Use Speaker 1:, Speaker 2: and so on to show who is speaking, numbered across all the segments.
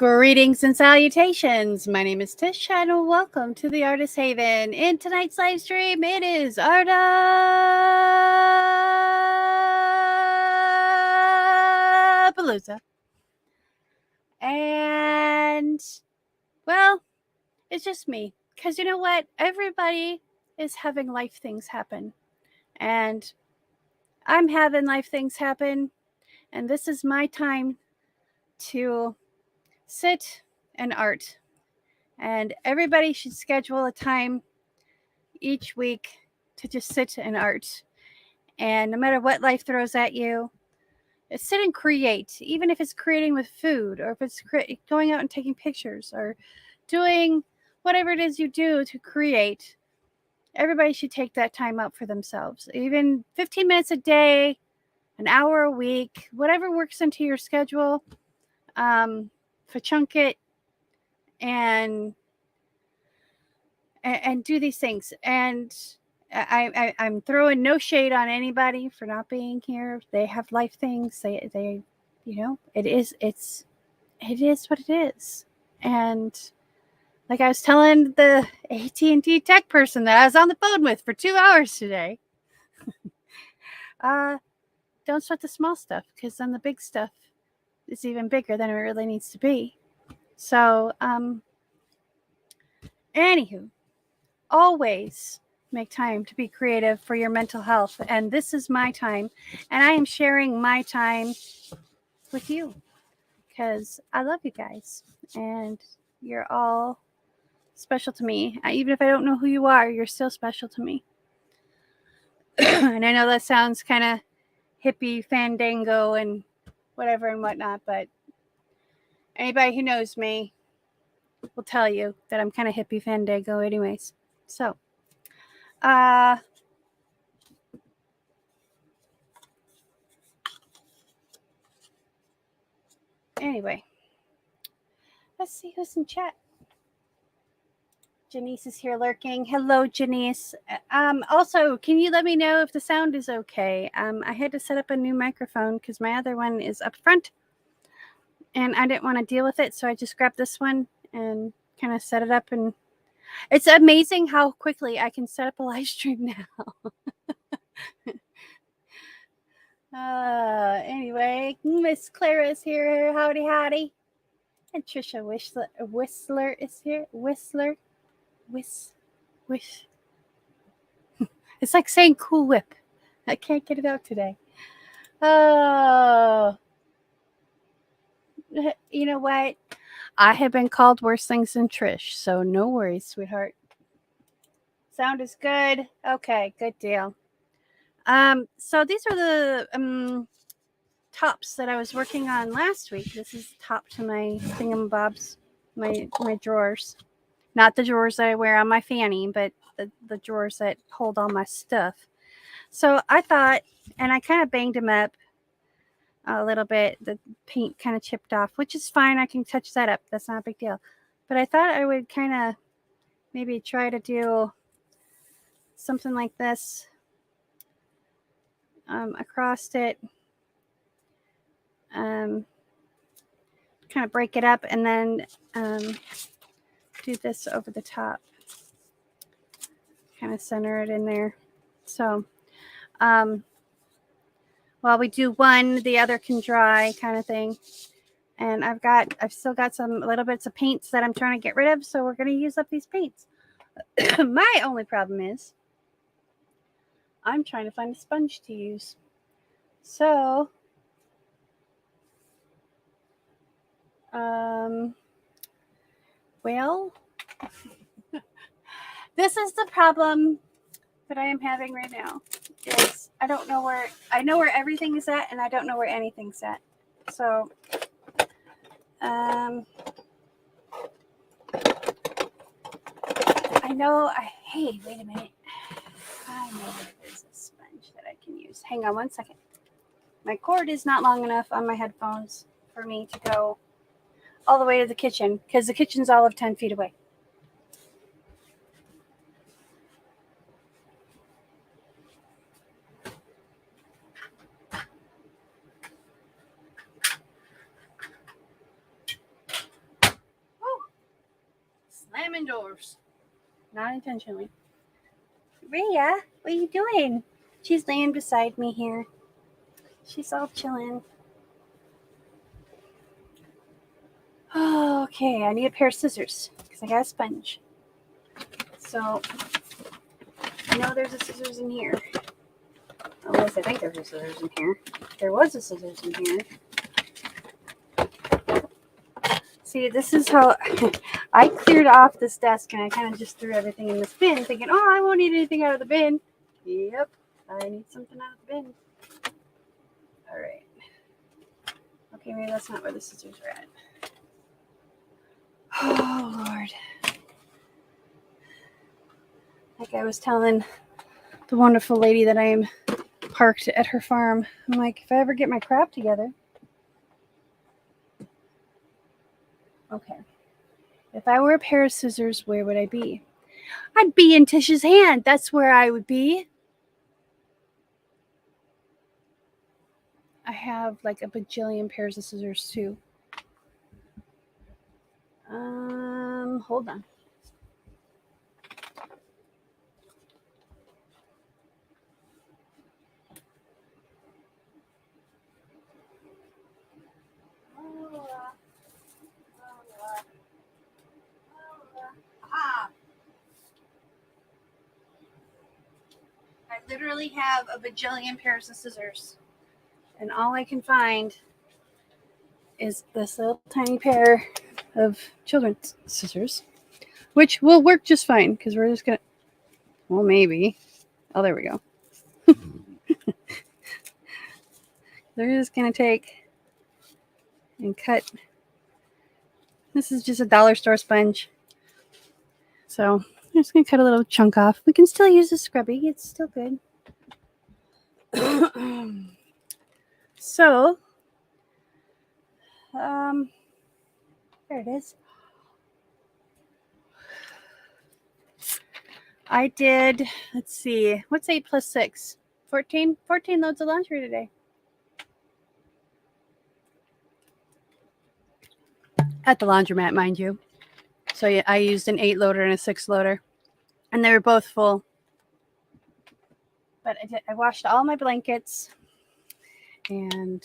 Speaker 1: Greetings and salutations. My name is Tish and welcome to the Artist Haven. In tonight's live stream, it is Artapalooza. And, well, it's just me. Because you know what? Everybody is having life things happen. And I'm having life things happen. And this is my time to sit and art. And everybody should schedule a time each week to just sit and art. And no matter what life throws at you, sit and create, even if it's creating with food or if it's going out and taking pictures or doing whatever it is you do to create. Everybody should take that time out for themselves. Even 15 minutes a day, an hour a week, whatever works into your schedule. Chunk it and do these things. And I'm throwing no shade on anybody for not being here. They have life things. They it is what it is. And like I was telling the AT&T tech person that I was on the phone with for 2 hours today, don't sweat the small stuff, because then the big stuff is even bigger than it really needs to be. So, anywho, always make time to be creative for your mental health. And this is my time. And I am sharing my time with you because I love you guys. And you're all special to me. Even if I don't know who you are, you're still special to me. And I know that sounds kind of hippie fandango and whatever and whatnot, but anybody who knows me will tell you that I'm kind of hippie fandango anyways. So, anyway, let's see who's in chat. Janice is here lurking. Hello, Janice. Also, can you let me know if the sound is okay? I had to set up a new microphone because my other one is up front, and I didn't want to deal with it, so I just grabbed this one and kind of set it up. And it's amazing how quickly I can set up a live stream now. Anyway, Miss Clara is here. Howdy, howdy. And Trisha Whistler is here. Whistler. Wish. It's like saying Cool Whip. I can't get it out today. Oh. You know what? I have been called worse things than Trish, so no worries, sweetheart. Sound is good. Okay, good deal. So these are the tops that I was working on last week. This is top to my thingamabobs, my drawers. Not the drawers that I wear on my fanny, but the drawers that hold all my stuff. So I thought, and I kind of banged them up a little bit. The paint kind of chipped off, which is fine. I can touch that up. That's not a big deal. But I thought I would kind of maybe try to do something like this across it. Kind of break it up and then do this over the top. Kind of center it in there. So, while we do one, the other can dry, kind of thing. And I've still got some little bits of paints that I'm trying to get rid of, so we're going to use up these paints. My only problem is I'm trying to find a sponge to use. So, well, this is the problem that I am having right now. Is I know where everything is at, and I don't know where anything's at. So, hey, wait a minute. I know there's a sponge that I can use. Hang on one second. My cord is not long enough on my headphones for me to go all the way to the kitchen, because the kitchen's all of 10 feet away. time indoors. Not intentionally. Rhea, what are you doing? She's laying beside me here. She's all chilling. Oh, okay, I need a pair of scissors because I got a sponge. So, I know there's a scissors in here. At least I think there's a scissors in here. There was a scissors in here. See, this is how I cleared off this desk and I kind of just threw everything in this bin thinking, oh, I won't need anything out of the bin. Yep, I need something out of the bin. All right. Okay, maybe that's not where the scissors are at. Oh, Lord. Like I was telling the wonderful lady that I am parked at her farm, I'm like, if I ever get my crap together. Okay. If I were a pair of scissors, where would I be? I'd be in Tish's hand. That's where I would be. I have like a bajillion pairs of scissors too. Hold on. I literally have a bajillion pairs of scissors. And all I can find is this little tiny pair of children's scissors, which will work just fine because we're just going to, well, maybe. Oh, there we go. They're just going to take and cut. This is just a dollar store sponge. So I'm just going to cut a little chunk off. We can still use the scrubby. It's still good. So, there it is. I did, let's see, what's 8 plus 6? 14? 14 loads of laundry today. At the laundromat, mind you. So yeah, I used an 8 loader and a 6 loader. And they were both full. But I washed all my blankets. And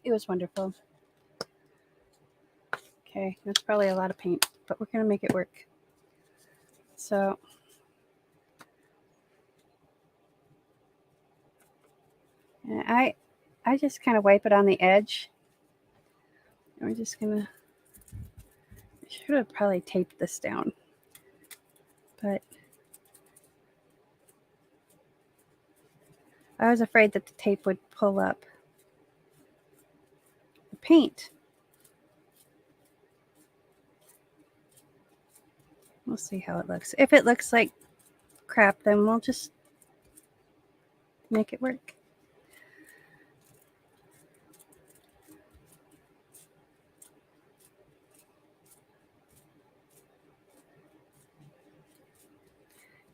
Speaker 1: it was wonderful. Okay, that's probably a lot of paint. But we're going to make it work. So... and I just kind of wipe it on the edge. And we're just going to... I should have probably taped this down. But... I was afraid that the tape would pull up the paint. We'll see how it looks. If it looks like crap, then we'll just make it work.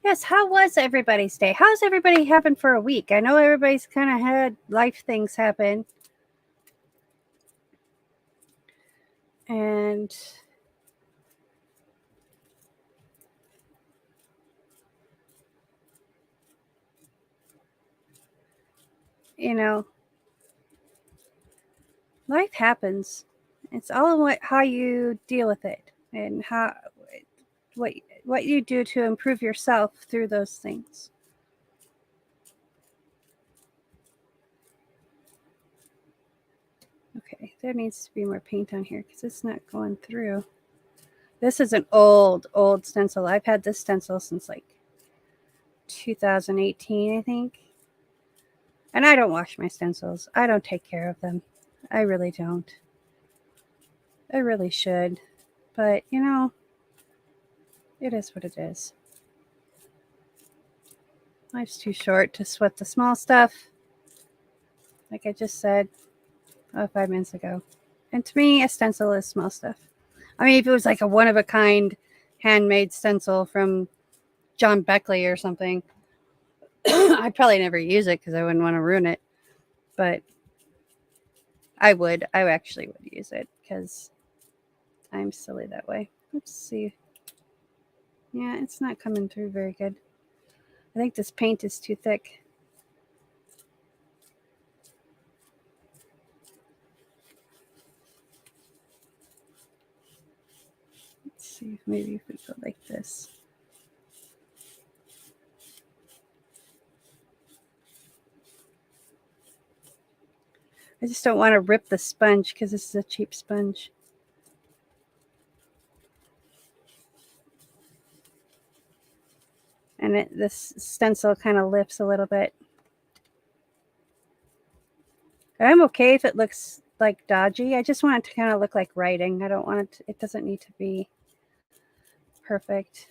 Speaker 1: Yes, how was everybody's day? How's everybody having for a week? I know everybody's kind of had life things happen. And you know, life happens. It's all in how you deal with it and what you do to improve yourself through those things. Okay, there needs to be more paint on here because it's not going through. This is an old stencil. I've had this stencil since like 2018, I think. And I don't wash my stencils. I don't take care of them. I really don't. I really should. But, you know, it is what it is. Life's too short to sweat the small stuff. Like I just said 5 minutes ago. And to me, a stencil is small stuff. I mean, if it was like a one-of-a-kind handmade stencil from John Beckley or something, I'd probably never use it because I wouldn't want to ruin it. But I actually would use it because I'm silly that way. Let's see. Yeah, it's not coming through very good. I think this paint is too thick. Let's see, maybe if we go like this. I just don't want to rip the sponge because this is a cheap sponge. And this stencil kind of lifts a little bit. I'm okay if it looks like dodgy. I just want it to kind of look like writing. I don't want it to, it doesn't need to be perfect.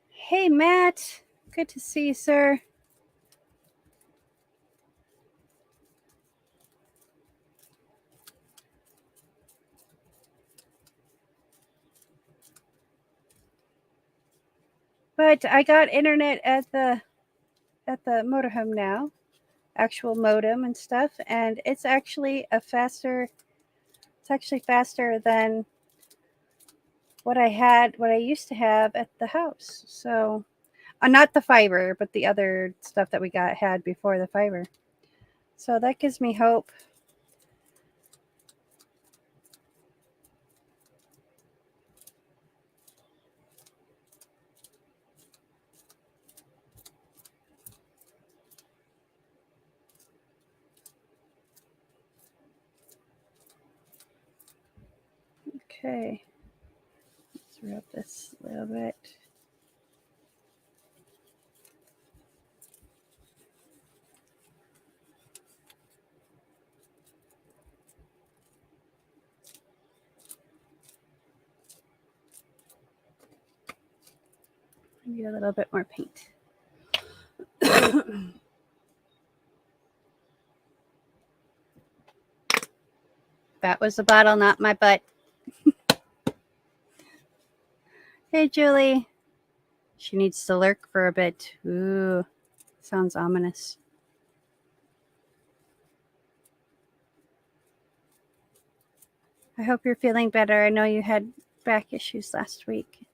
Speaker 1: Hey, Matt. Good to see you, sir. But I got internet at the motorhome now, actual modem and stuff, and it's actually faster than what I used to have at the house. So, not the fiber, but the other stuff that we had before the fiber. So that gives me hope. Okay, let's rub this a little bit. I need a little bit more paint. That was the bottle, not my butt. Hey, Julie. She needs to lurk for a bit. Ooh, sounds ominous. I hope you're feeling better. I know you had back issues last week.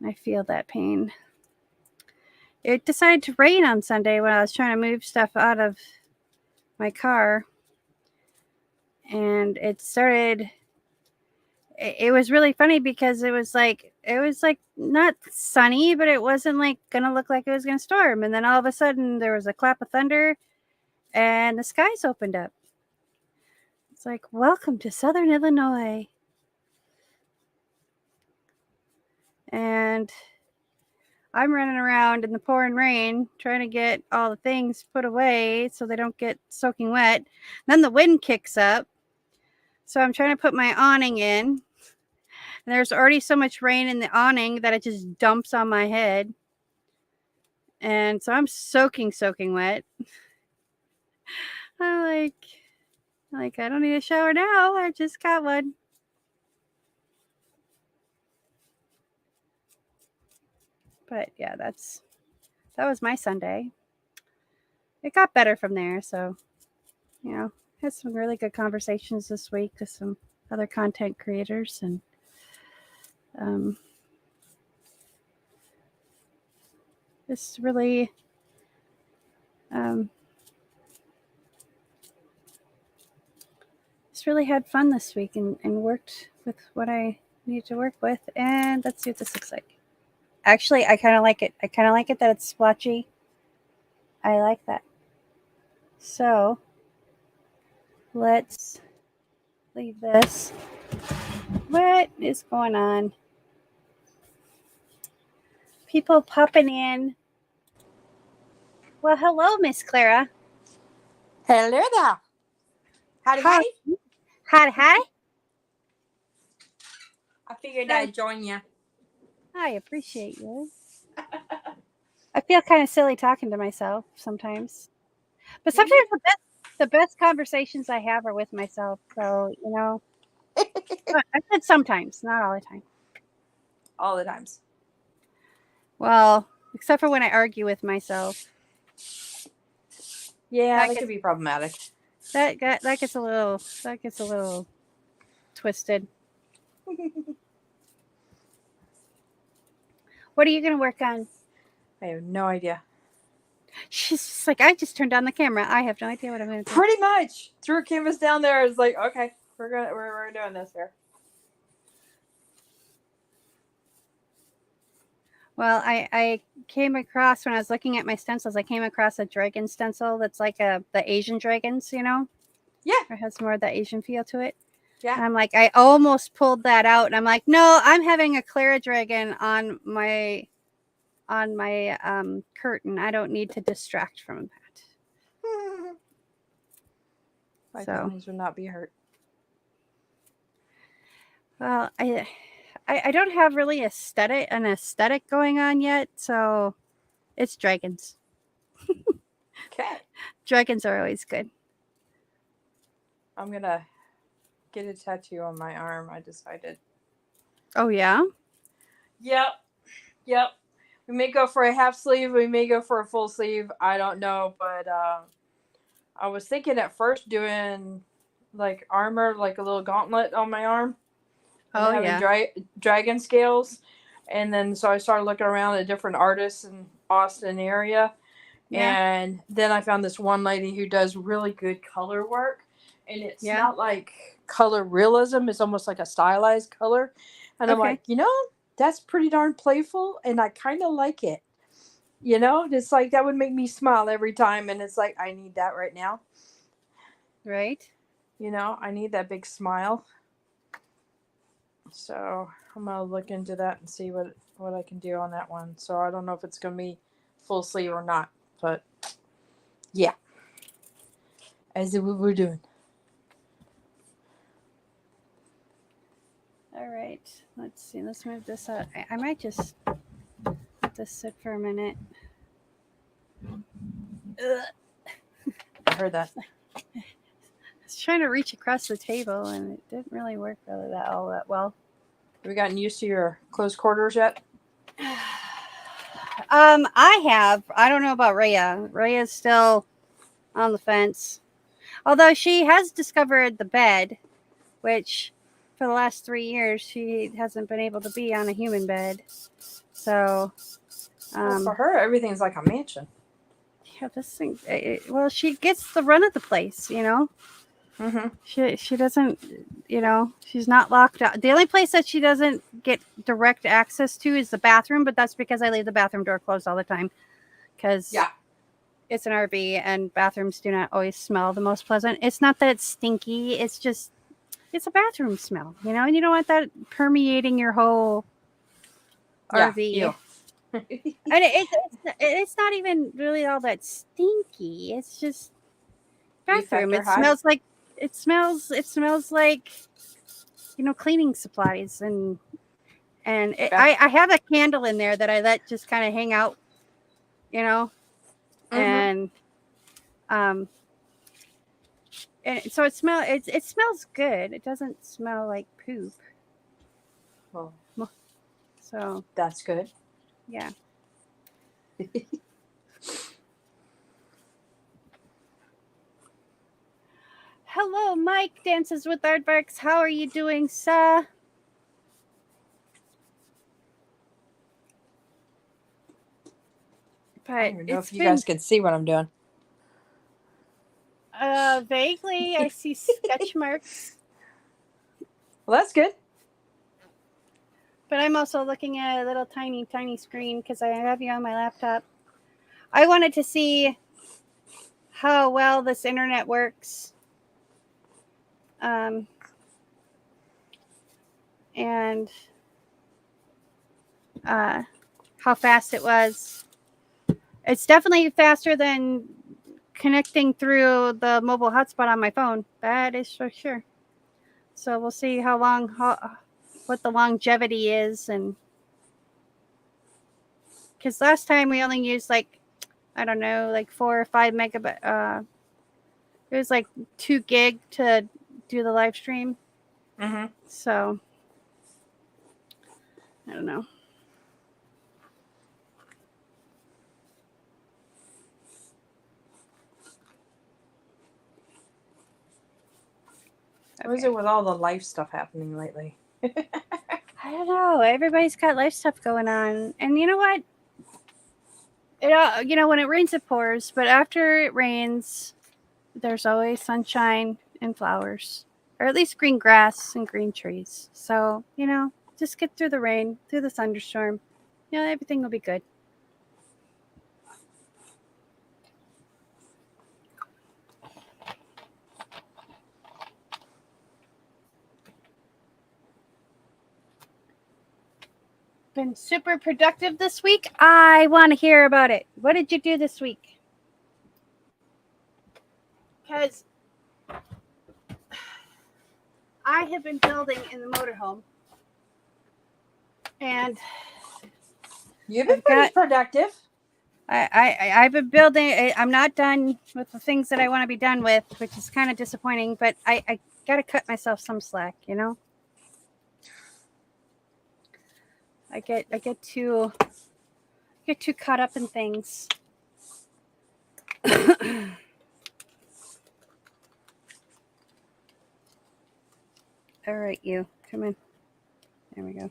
Speaker 1: I feel that pain. It decided to rain on Sunday when I was trying to move stuff out of my car. And it was really funny because it was like not sunny, but it wasn't like gonna look like it was gonna storm. And then all of a sudden there was a clap of thunder and the skies opened up. It's like, welcome to Southern Illinois. And I'm running around in the pouring rain trying to get all the things put away so they don't get soaking wet. Then the wind kicks up. So I'm trying to put my awning in. And there's already so much rain in the awning that it just dumps on my head. And so I'm soaking wet. I'm like, I don't need a shower now. I just got one. But yeah, that was my Sunday. It got better from there. So, had some really good conversations this week with some other content creators, and just really had fun this week and worked with what I need to work with. And let's see what this looks like. Actually, I kind of like it. I kind of like it that it's splotchy. I like that. So let's leave this. What is going on? People popping in. Well, hello, Miss Clara.
Speaker 2: Hello there. Howdy,
Speaker 1: Hi. Hi.
Speaker 2: I figured I'd join you.
Speaker 1: I appreciate you. I feel kind of silly talking to myself sometimes. But sometimes the best conversations I have are with myself. So, I said sometimes, not all the time.
Speaker 2: All the times.
Speaker 1: Well, except for when I argue with myself.
Speaker 2: Yeah, that could be problematic.
Speaker 1: that gets a little twisted. What are you gonna work on?
Speaker 2: I have no idea.
Speaker 1: She's just like, I just turned on the camera. I have no idea what I'm gonna do.
Speaker 2: Pretty much. Threw a canvas down there. It's like, okay, we're doing this here.
Speaker 1: Well, I came across when I was looking at my stencils. I came across a dragon stencil that's like the Asian dragons, you know.
Speaker 2: Yeah.
Speaker 1: It has more of that Asian feel to it.
Speaker 2: Yeah.
Speaker 1: And I'm like, I almost pulled that out, and I'm like, no, I'm having a Clara dragon on my curtain. I don't need to distract from that.
Speaker 2: My
Speaker 1: So,
Speaker 2: feelings would not be hurt.
Speaker 1: well, I don't have really an aesthetic going on yet, so it's dragons.
Speaker 2: Okay.
Speaker 1: Dragons are always good.
Speaker 2: I'm gonna get a tattoo on my arm. I decided.
Speaker 1: Oh yeah.
Speaker 2: Yep. We may go for a half sleeve. We may go for a full sleeve. I don't know, but I was thinking at first doing like armor, like a little gauntlet on my arm.
Speaker 1: Oh
Speaker 2: having
Speaker 1: yeah.
Speaker 2: dragon scales, and then so I started looking around at different artists in Austin area,
Speaker 1: Yeah.
Speaker 2: and then I found this one lady who does really good color work, and it's
Speaker 1: Yeah.
Speaker 2: not like color realism; it's almost like a stylized color, and I'm
Speaker 1: Okay.
Speaker 2: like, that's pretty darn playful, and I kind of like it. It's like that would make me smile every time, and it's like I need that right now.
Speaker 1: Right.
Speaker 2: I need that big smile. So I'm gonna look into that and see what I can do on that one. So I don't know if it's gonna be full sleeve or not, but yeah, as what we're doing.
Speaker 1: All right. Let's see. Let's move this up. I might just let this sit for a minute.
Speaker 2: I heard that.
Speaker 1: I was trying to reach across the table, and it didn't really work all that well.
Speaker 2: Have you gotten used to your close quarters yet?
Speaker 1: I have. I don't know about Rhea. Rhea's still on the fence. Although she has discovered the bed, which for the last 3 years she hasn't been able to be on a human bed. So,
Speaker 2: Well, for her, everything's like a mansion.
Speaker 1: Yeah, this thing. Well, she gets the run of the place,
Speaker 2: Mm-hmm.
Speaker 1: She doesn't, she's not locked out. The only place that she doesn't get direct access to is the bathroom, but that's because I leave the bathroom door closed all the time. Because it's an RV and bathrooms do not always smell the most pleasant. It's not that it's stinky. It's just, it's a bathroom smell, and you don't want that permeating your whole RV.
Speaker 2: Yeah.
Speaker 1: And it's not even really all that stinky. It's just bathroom. It smells like cleaning supplies and I have a candle in there that I let just kind of hang out,
Speaker 2: Mm-hmm.
Speaker 1: and so it smells good. It doesn't smell like poop.
Speaker 2: Well,
Speaker 1: so
Speaker 2: that's good.
Speaker 1: Yeah. Hello, Mike Dances with Aardvarks. How are you doing, sir? But
Speaker 2: I don't even know if you guys can see what I'm doing.
Speaker 1: Vaguely, I see sketch marks.
Speaker 2: Well, that's good.
Speaker 1: But I'm also looking at a little tiny screen because I have you on my laptop. I wanted to see how well this internet works. And how fast it was. It's definitely faster than connecting through the mobile hotspot on my phone. That is for sure. So we'll see what the longevity is, and because last time we only used like 4 or 5 megabyte. It was like 2 gig to do the live stream.
Speaker 2: Mm-hmm.
Speaker 1: So I don't know.
Speaker 2: What is it with all the life stuff happening lately?
Speaker 1: I don't know. Everybody's got life stuff going on. And you know what? When it rains, it pours. But after it rains, there's always sunshine and flowers. Or at least green grass and green trees. So, just get through the rain, through the thunderstorm. Everything will be good. Been super productive this week. I want to hear about it. What did you do this week? Because I have been building in the motorhome. And
Speaker 2: you've been pretty productive.
Speaker 1: I've been building. I'm not done with the things that I want to be done with, which is kind of disappointing, but I got to cut myself some slack, I get too caught up in things. All right, you come in. There we go.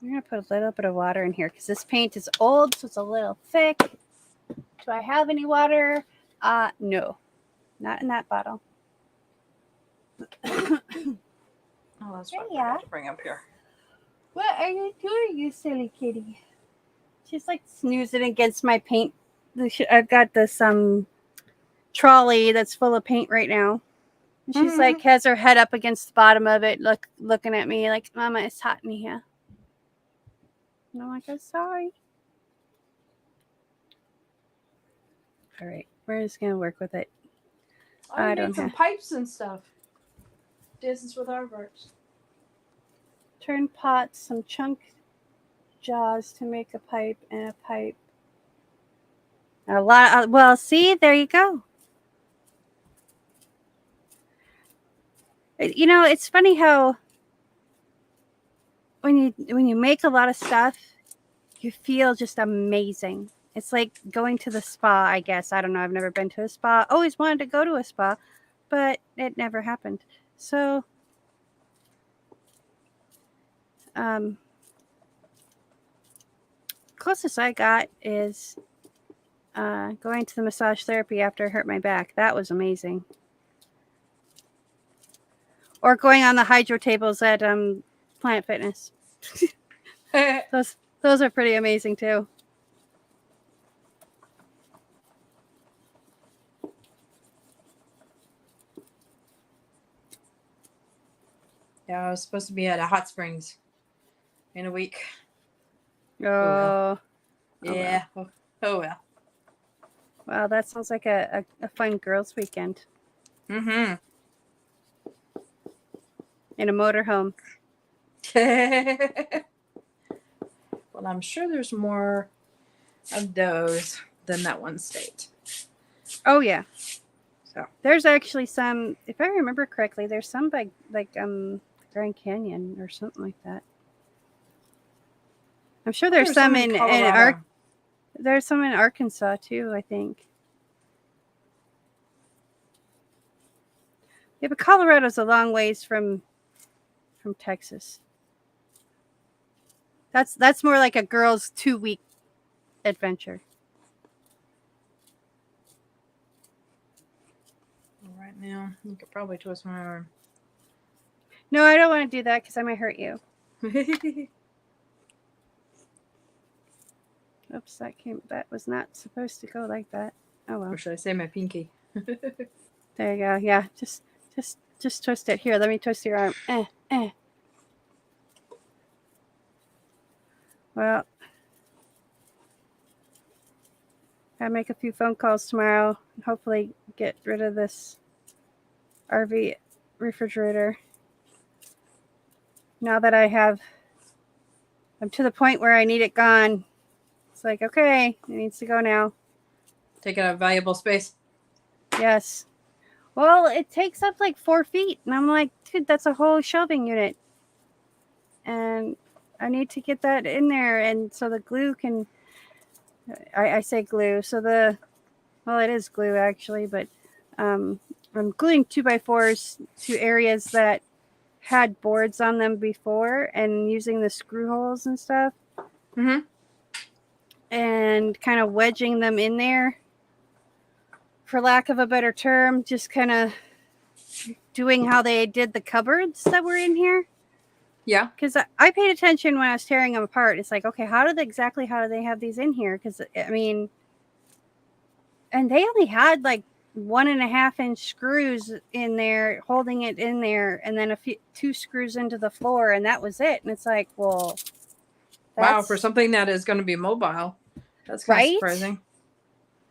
Speaker 1: I'm gonna put a little bit of water in here because this paint is old, so it's a little thick. Do I have any water? No, not in that bottle.
Speaker 2: Oh, that's what I have to bring up here.
Speaker 1: What are you doing, you silly kitty? She's like snoozing against my paint. I've got this trolley that's full of paint right now. And she's like has her head up against the bottom of it, looking at me like, Mama, it's hot in here. And I'm like, I'm sorry. All right, we're just gonna work with it.
Speaker 2: I don't some pipes and stuff. Distance with aardvarks.
Speaker 1: Turn pots, some chunk jaws to make a pipe, and a pipe. A lot. Well, see, there you go. It's funny how when you make a lot of stuff, you feel just amazing. It's like going to the spa, I guess. I don't know. I've never been to a spa. Always wanted to go to a spa, but it never happened. So, closest I got is going to the massage therapy after I hurt my back. That was amazing. Or going on the hydro tables at Planet Fitness. Those are pretty amazing too.
Speaker 2: Yeah, I was supposed to be at a hot springs in a week.
Speaker 1: Oh,
Speaker 2: yeah. Well. Oh well.
Speaker 1: Wow, that sounds like a fun girls' weekend.
Speaker 2: Mm-hmm.
Speaker 1: In a motorhome.
Speaker 2: Well, I'm sure there's more of those than that one state.
Speaker 1: Oh yeah.
Speaker 2: So
Speaker 1: there's actually some, if I remember correctly, there's some by Grand Canyon or something like that. I'm sure there's some in there's some in Arkansas too, I think. Yeah, but Colorado's a long ways from Texas. That's more like a girl's 2-week adventure.
Speaker 2: Right now, you could probably twist my arm.
Speaker 1: No, I don't want to do that because I might hurt you. Oops, that was not supposed to go like that. Oh well.
Speaker 2: Or should I say my pinky?
Speaker 1: There you go. Yeah, just twist it. Here, let me twist your arm. Well, gotta make a few phone calls tomorrow and hopefully get rid of this RV refrigerator. Now that I'm to the point where I need it gone. It's like, okay, it needs to go now.
Speaker 2: Taking up valuable space.
Speaker 1: Yes. Well, it takes up like 4 feet. And I'm like, dude, that's a whole shelving unit. And I need to get that in there. And so the glue can, I say glue. So well, it is glue actually, but I'm gluing 2x4s to areas that had boards on them before and using the screw holes and stuff
Speaker 2: Mm-hmm.
Speaker 1: and kind of wedging them in there, for lack of a better term, just kind of doing how they did the cupboards that were in here.
Speaker 2: Yeah.
Speaker 1: Because I paid attention when I was tearing them apart. It's like, okay, how do they have these in here? Because, I mean, and they only had like 1.5-inch screws in there holding it in there, and then 2 screws into the floor, and that was it. And it's like, well,
Speaker 2: Wow, for something that is going to be mobile, that's kind of
Speaker 1: right?
Speaker 2: surprising.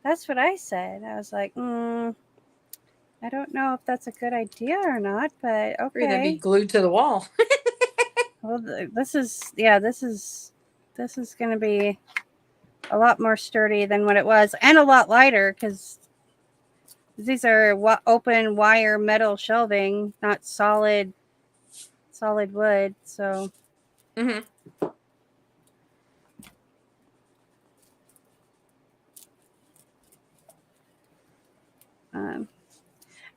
Speaker 1: That's what I said. I was like, I don't know if that's a good idea or not, but
Speaker 2: Or they'd be
Speaker 1: okay.
Speaker 2: glued to the wall.
Speaker 1: Well, this is going to be a lot more sturdy than what it was, and a lot lighter because these are open wire metal shelving, not solid wood. So,
Speaker 2: Mm-hmm.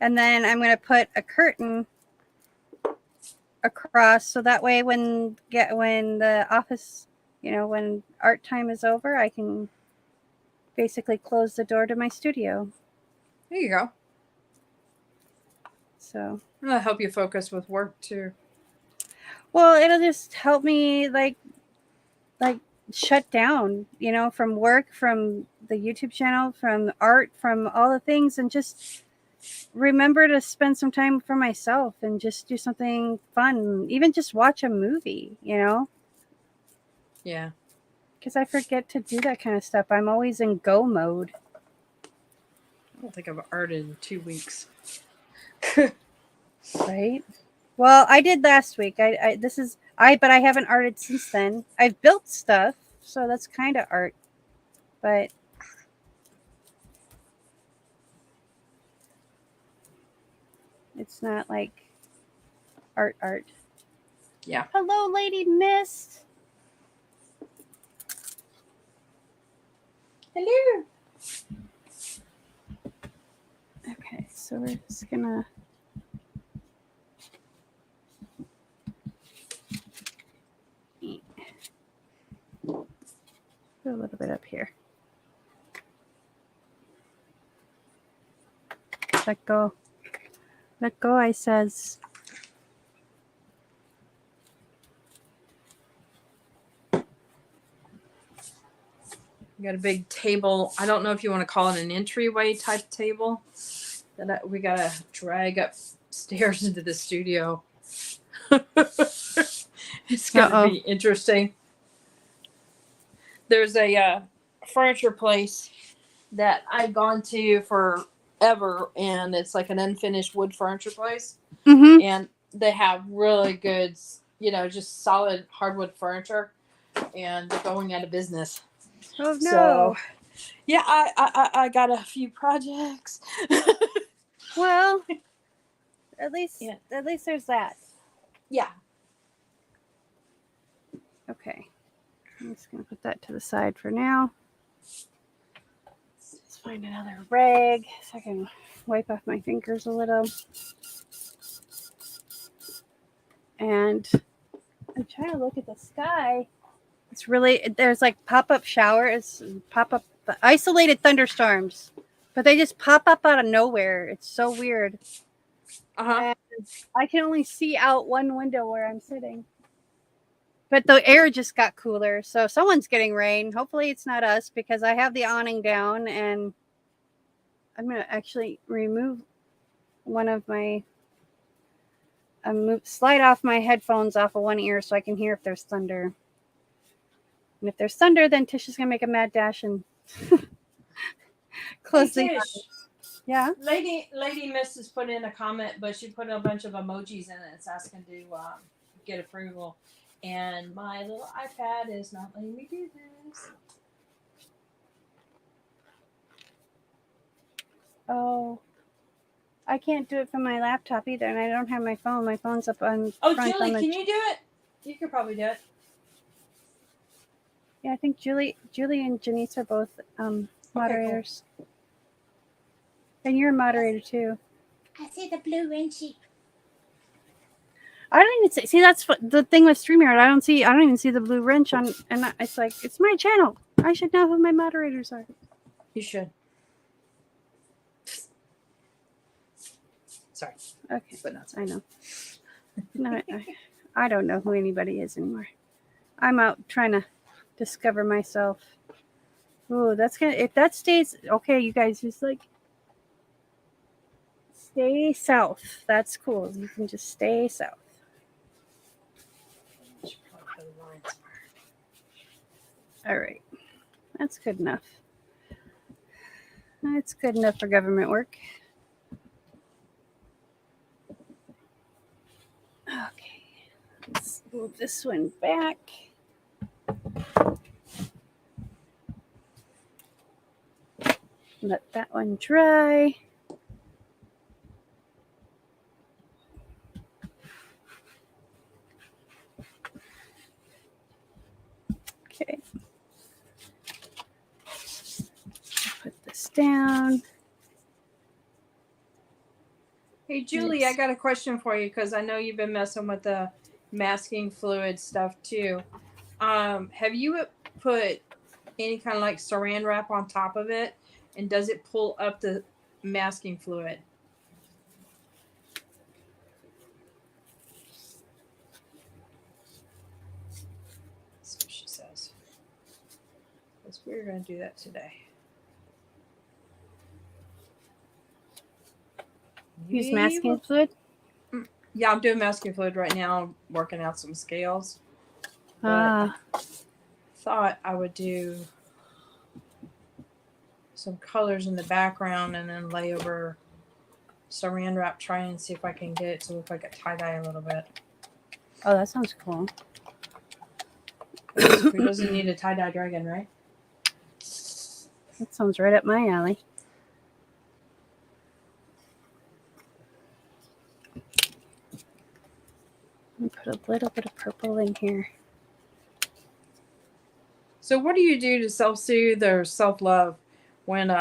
Speaker 1: and then I'm going to put a curtain across so that way when the office, when art time is over, I can basically close the door to my studio.
Speaker 2: There you go.
Speaker 1: So
Speaker 2: That'll help you focus with work too.
Speaker 1: well, it'll just help me like shut down, from work, from the YouTube channel, from art, from all the things, and just remember to spend some time for myself and just do something fun, even just watch a movie,
Speaker 2: Yeah.
Speaker 1: because I forget to do that kind of stuff. I'm always in go mode.
Speaker 2: I don't think I've arted in 2 weeks.
Speaker 1: Right. Well, I did last week. But I haven't arted since then. I've built stuff, so that's kind of art, but it's not like art.
Speaker 2: Yeah.
Speaker 1: Hello, Lady Mist.
Speaker 2: Hello.
Speaker 1: Okay, so we're just gonna put a little bit up here. Let go. Let go, I says.
Speaker 2: We got a big table. I don't know if you want to call it an entryway type table that we got to drag upstairs into the studio. It's going to be interesting. There's a furniture place that I've gone to forever, and it's like an unfinished wood furniture place.
Speaker 1: Mm-hmm.
Speaker 2: And they have really good, just solid hardwood furniture, and they're going out of business.
Speaker 1: Oh no.
Speaker 2: So, yeah, I got a few projects.
Speaker 1: Well, at least there's that.
Speaker 2: Yeah.
Speaker 1: Okay. I'm just gonna put that to the side for now. Let's find another rag so I can wipe off my fingers a little. And I'm trying to look at the sky. It's really, there's like pop-up showers, pop-up isolated thunderstorms, but they just pop up out of nowhere. It's so weird.
Speaker 2: Uh-huh.
Speaker 1: And I can only see out one window where I'm sitting. But the air just got cooler, so someone's getting rain. Hopefully it's not us, because I have the awning down, and I'm going to actually remove one of my, slide off my headphones off of one ear so I can hear if there's thunder. And if there's thunder, then Tish is going to make a mad dash and close the
Speaker 2: Tish,
Speaker 1: yeah.
Speaker 2: Lady Miss has put in a comment, but she put a bunch of emojis in it. It's asking to get approval. And my little iPad is not letting me do this.
Speaker 1: Oh, I can't do it from my laptop either, and I don't have my phone. My phone's up on.
Speaker 2: Oh, Julie, can you do it? You could probably do it.
Speaker 1: Yeah, I think Julie and Janice are both moderators. Okay, cool. And you're a moderator too.
Speaker 3: I see the blue wrenchie.
Speaker 1: I don't even see. That's the thing with StreamYard. I don't even see the blue wrench on, and it's like it's my channel. I should know who my moderators are.
Speaker 2: You should. Sorry.
Speaker 1: Okay,
Speaker 2: But not
Speaker 1: I know. No, I don't know who anybody is anymore. I'm out trying to discover myself. Oh, that's gonna. If that stays okay, you guys just like stay south. That's cool. You can just stay south. All right, that's good enough. That's good enough for government work. Okay, let's move this one back. Let that one dry. Okay. Put this down.
Speaker 2: Hey, Julie, I got a question for you because I know you've been messing with the masking fluid stuff too. Have you put any kind of like saran wrap on top of it? And does it pull up the masking fluid? That's what she says. Because we're going to do that today.
Speaker 1: Use masking fluid?
Speaker 2: Yeah, I'm doing masking fluid right now. I'm working out some scales. But I thought I would do some colors in the background and then lay over saran wrap, try and see if I can get it to look like a tie-dye a little bit.
Speaker 1: Oh, that sounds cool.
Speaker 2: Who doesn't need a tie-dye dragon, right?
Speaker 1: That sounds right up my alley. Let me put a little bit of purple in here.
Speaker 2: So what do you do to self-soothe or self-love when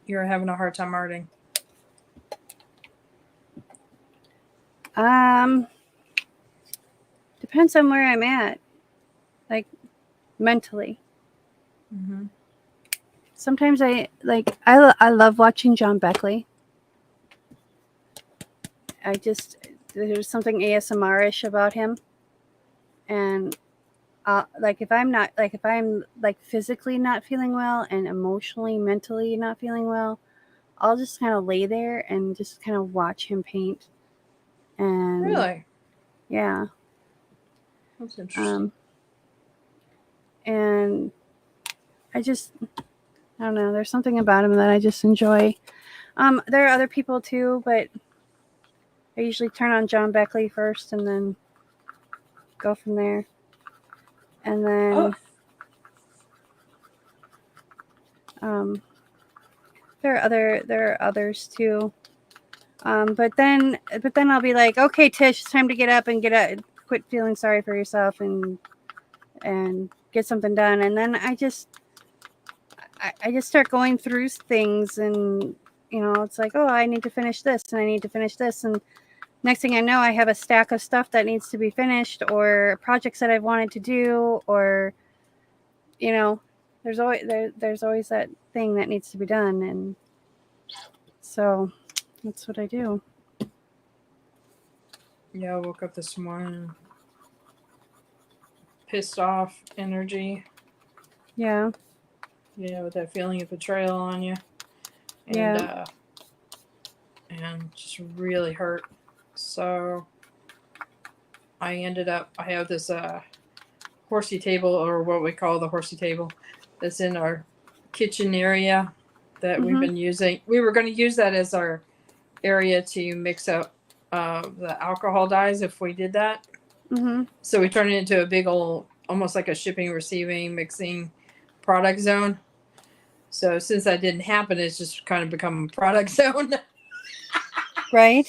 Speaker 2: you're having a hard time arting?
Speaker 1: Depends on where I'm at, like mentally.
Speaker 2: Mm-hmm.
Speaker 1: Sometimes I love watching John Beckley. There's something ASMR-ish about him, and if I'm physically not feeling well and emotionally, mentally not feeling well, I'll just kind of lay there and just kind of watch him paint. And
Speaker 2: really,
Speaker 1: yeah,
Speaker 2: that's interesting.
Speaker 1: And I don't know. There's something about him that I just enjoy. There are other people too, but I usually turn on John Beckley first and then go from there. And then there are others too. But then I'll be like, okay, Tish, it's time to get up and quit feeling sorry for yourself and get something done. And then I just start going through things, and it's like, oh, I need to finish this and I need to finish this, and next thing I know, I have a stack of stuff that needs to be finished, or projects that I've wanted to do, or there's always that thing that needs to be done, and so that's what I do.
Speaker 2: Yeah, I woke up this morning pissed off energy.
Speaker 1: Yeah.
Speaker 2: With that feeling of betrayal on you. And and just really hurt. So I have this horsey table, or what we call the horsey table, that's in our kitchen area that we've been using. We were going to use that as our area to mix up the alcohol dyes if we did that. So we turned it into a big old, almost like a shipping, receiving, mixing product zone. So since that didn't happen, it's just kind of become a product zone.
Speaker 1: Right.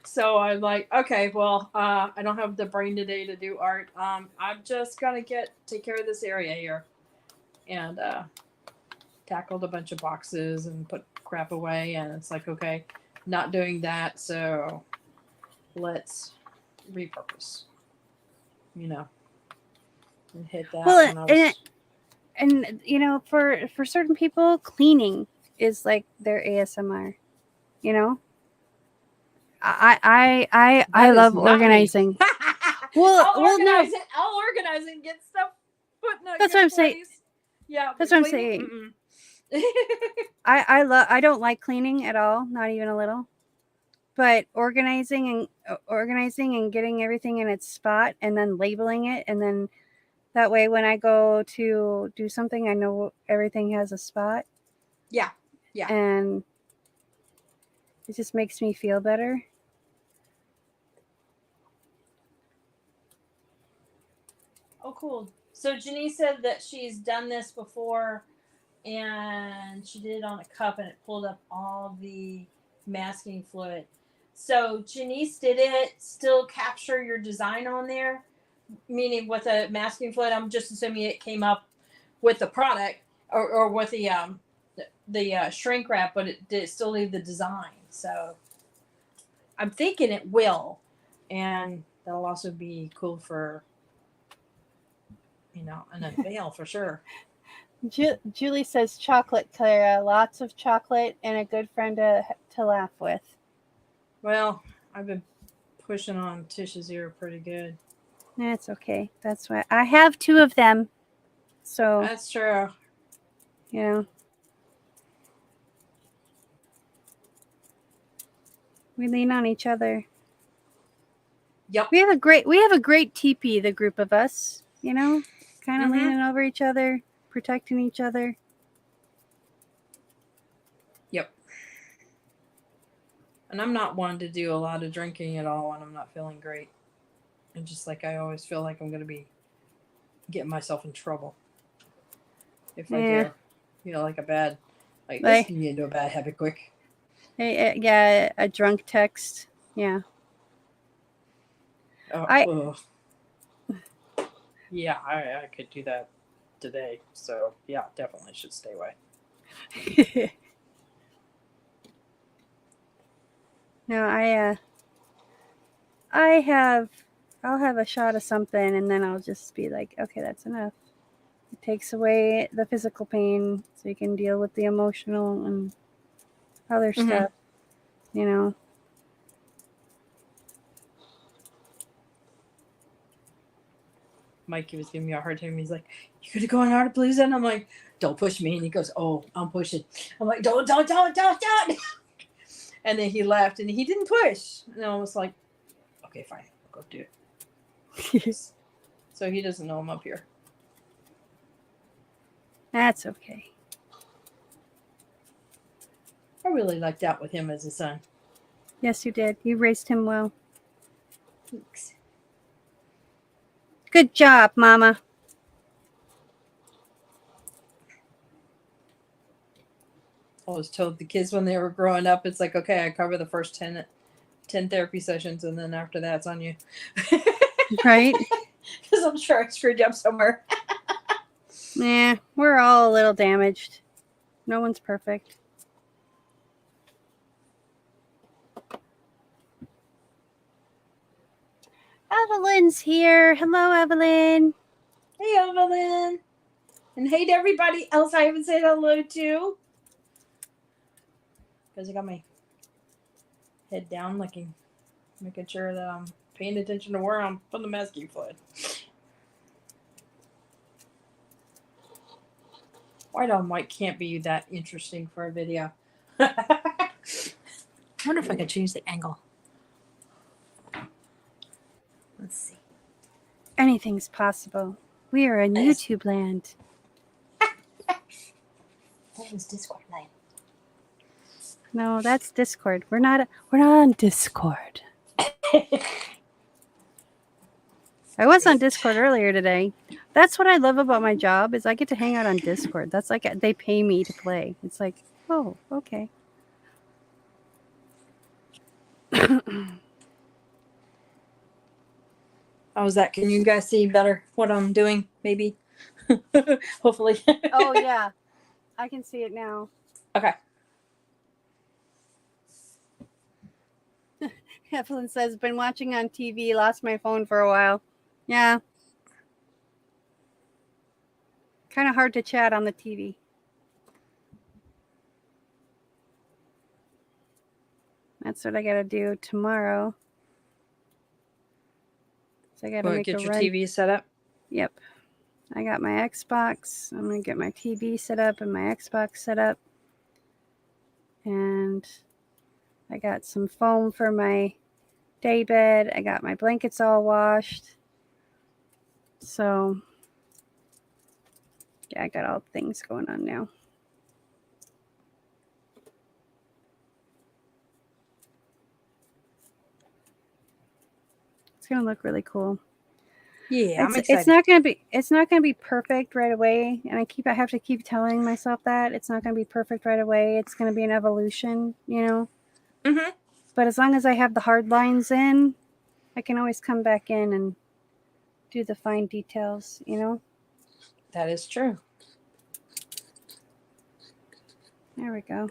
Speaker 2: So I'm like, okay, well, I don't have the brain today to do art. I'm just gonna take care of this area here, and tackled a bunch of boxes and put crap away, and it's like, okay, not doing that, so let's repurpose, you know, and hit that
Speaker 1: Well,
Speaker 2: when I was.
Speaker 1: and you know, for certain people, cleaning is like their ASMR. You know, I
Speaker 2: That is
Speaker 1: love
Speaker 2: not me.
Speaker 1: organizing. Well, no,
Speaker 2: I'll organize it and get stuff put in a
Speaker 1: that's
Speaker 2: good
Speaker 1: what I'm saying.
Speaker 2: place. Yeah,
Speaker 1: That's
Speaker 2: but
Speaker 1: what I'm
Speaker 2: cleaning.
Speaker 1: saying. I don't like cleaning at all, not even a little. But organizing and getting everything in its spot, and then labeling it, and then that way when I go to do something, I know everything has a spot.
Speaker 2: Yeah.
Speaker 1: And it just makes me feel better.
Speaker 2: Oh, cool. So Janice said that she's done this before, and she did it on a cup, and it pulled up all the masking fluid. So Janice, did it still capture your design on there? Meaning with the masking fluid, I'm just assuming it came up with the product or with the shrink wrap, but it did still leave the design. So I'm thinking it will, and that'll also be cool for, an unveil for sure.
Speaker 1: Julie says chocolate, Clara. Lots of chocolate and a good friend to laugh with.
Speaker 2: Well, I've been pushing on Tish's ear pretty good.
Speaker 1: That's okay. That's why I have 2 of them. So
Speaker 2: That's true.
Speaker 1: you know, we lean on each other.
Speaker 2: Yep.
Speaker 1: We have a great teepee, the group of us. You know, kind of leaning over each other, protecting each other.
Speaker 2: Yep. And I'm not one to do a lot of drinking at all when I'm not feeling great. And just like I always feel like I'm going to be getting myself in trouble if I do. Like a bad, this can get into a bad habit quick.
Speaker 1: Yeah, a drunk text. Yeah.
Speaker 2: Yeah, I could do that today. So yeah, definitely should stay away.
Speaker 1: No, I'll have a shot of something, and then I'll just be like, okay, that's enough. It takes away the physical pain, so you can deal with the emotional and other stuff. You know.
Speaker 2: Mikey was giving me a hard time. He's like, "You gonna go on Artapalooza?" And I'm like, "Don't push me." And he goes, "Oh, I'm pushing." I'm like, "Don't." And then he left, and he didn't push. And I was like, "Okay, fine, I'll go do it." So he doesn't know I'm up here.
Speaker 1: That's okay.
Speaker 2: I really lucked out with him as a son.
Speaker 1: Yes, you did. You raised him well.
Speaker 2: Thanks.
Speaker 1: Good job, Mama.
Speaker 2: I was told the kids when they were growing up, it's like, okay, I cover the first 10 therapy sessions, and then after that, it's on you.
Speaker 1: Right?
Speaker 2: Because I'm sure I screwed you up somewhere.
Speaker 1: Yeah, we're all a little damaged. No one's perfect. Evelyn's here. Hello, Evelyn.
Speaker 2: Hey, Evelyn. And hey to everybody else I haven't said hello to. Because I got my head down making sure that I'm paying attention to where I'm putting the masking fluid. White on white can't be that interesting for a video. I wonder if I can change the angle. Let's see.
Speaker 1: Anything's possible. We are in YouTube land.
Speaker 2: That was Discord night.
Speaker 1: No, that's Discord. We're not on Discord. I was on Discord earlier today. That's what I love about my job is I get to hang out on Discord. That's like they pay me to play. It's like, oh, okay.
Speaker 2: How's that? Can you guys see better what I'm doing? Maybe. Hopefully.
Speaker 1: Oh yeah. I can see it now.
Speaker 2: Okay.
Speaker 1: Evelyn says, been watching on TV, lost my phone for a while. Yeah. Kind of hard to chat on the TV. That's what I got to do tomorrow. So I got to make
Speaker 2: get
Speaker 1: a
Speaker 2: your
Speaker 1: run.
Speaker 2: TV set up?
Speaker 1: Yep. I got my Xbox. I'm going to get my TV set up and my Xbox set up. And I got some foam for my day bed. I got my blankets all washed. So, yeah, I got all things going on now. It's going to look really cool.
Speaker 2: Yeah, I'm excited.
Speaker 1: It's not gonna be perfect right away, and I have to keep telling myself that it's not gonna be perfect right away. It's gonna be an evolution, you know.
Speaker 2: Mm-hmm.
Speaker 1: But as long as I have the hard lines in, I can always come back in and do the fine details, you know.
Speaker 2: That is true.
Speaker 1: There we go.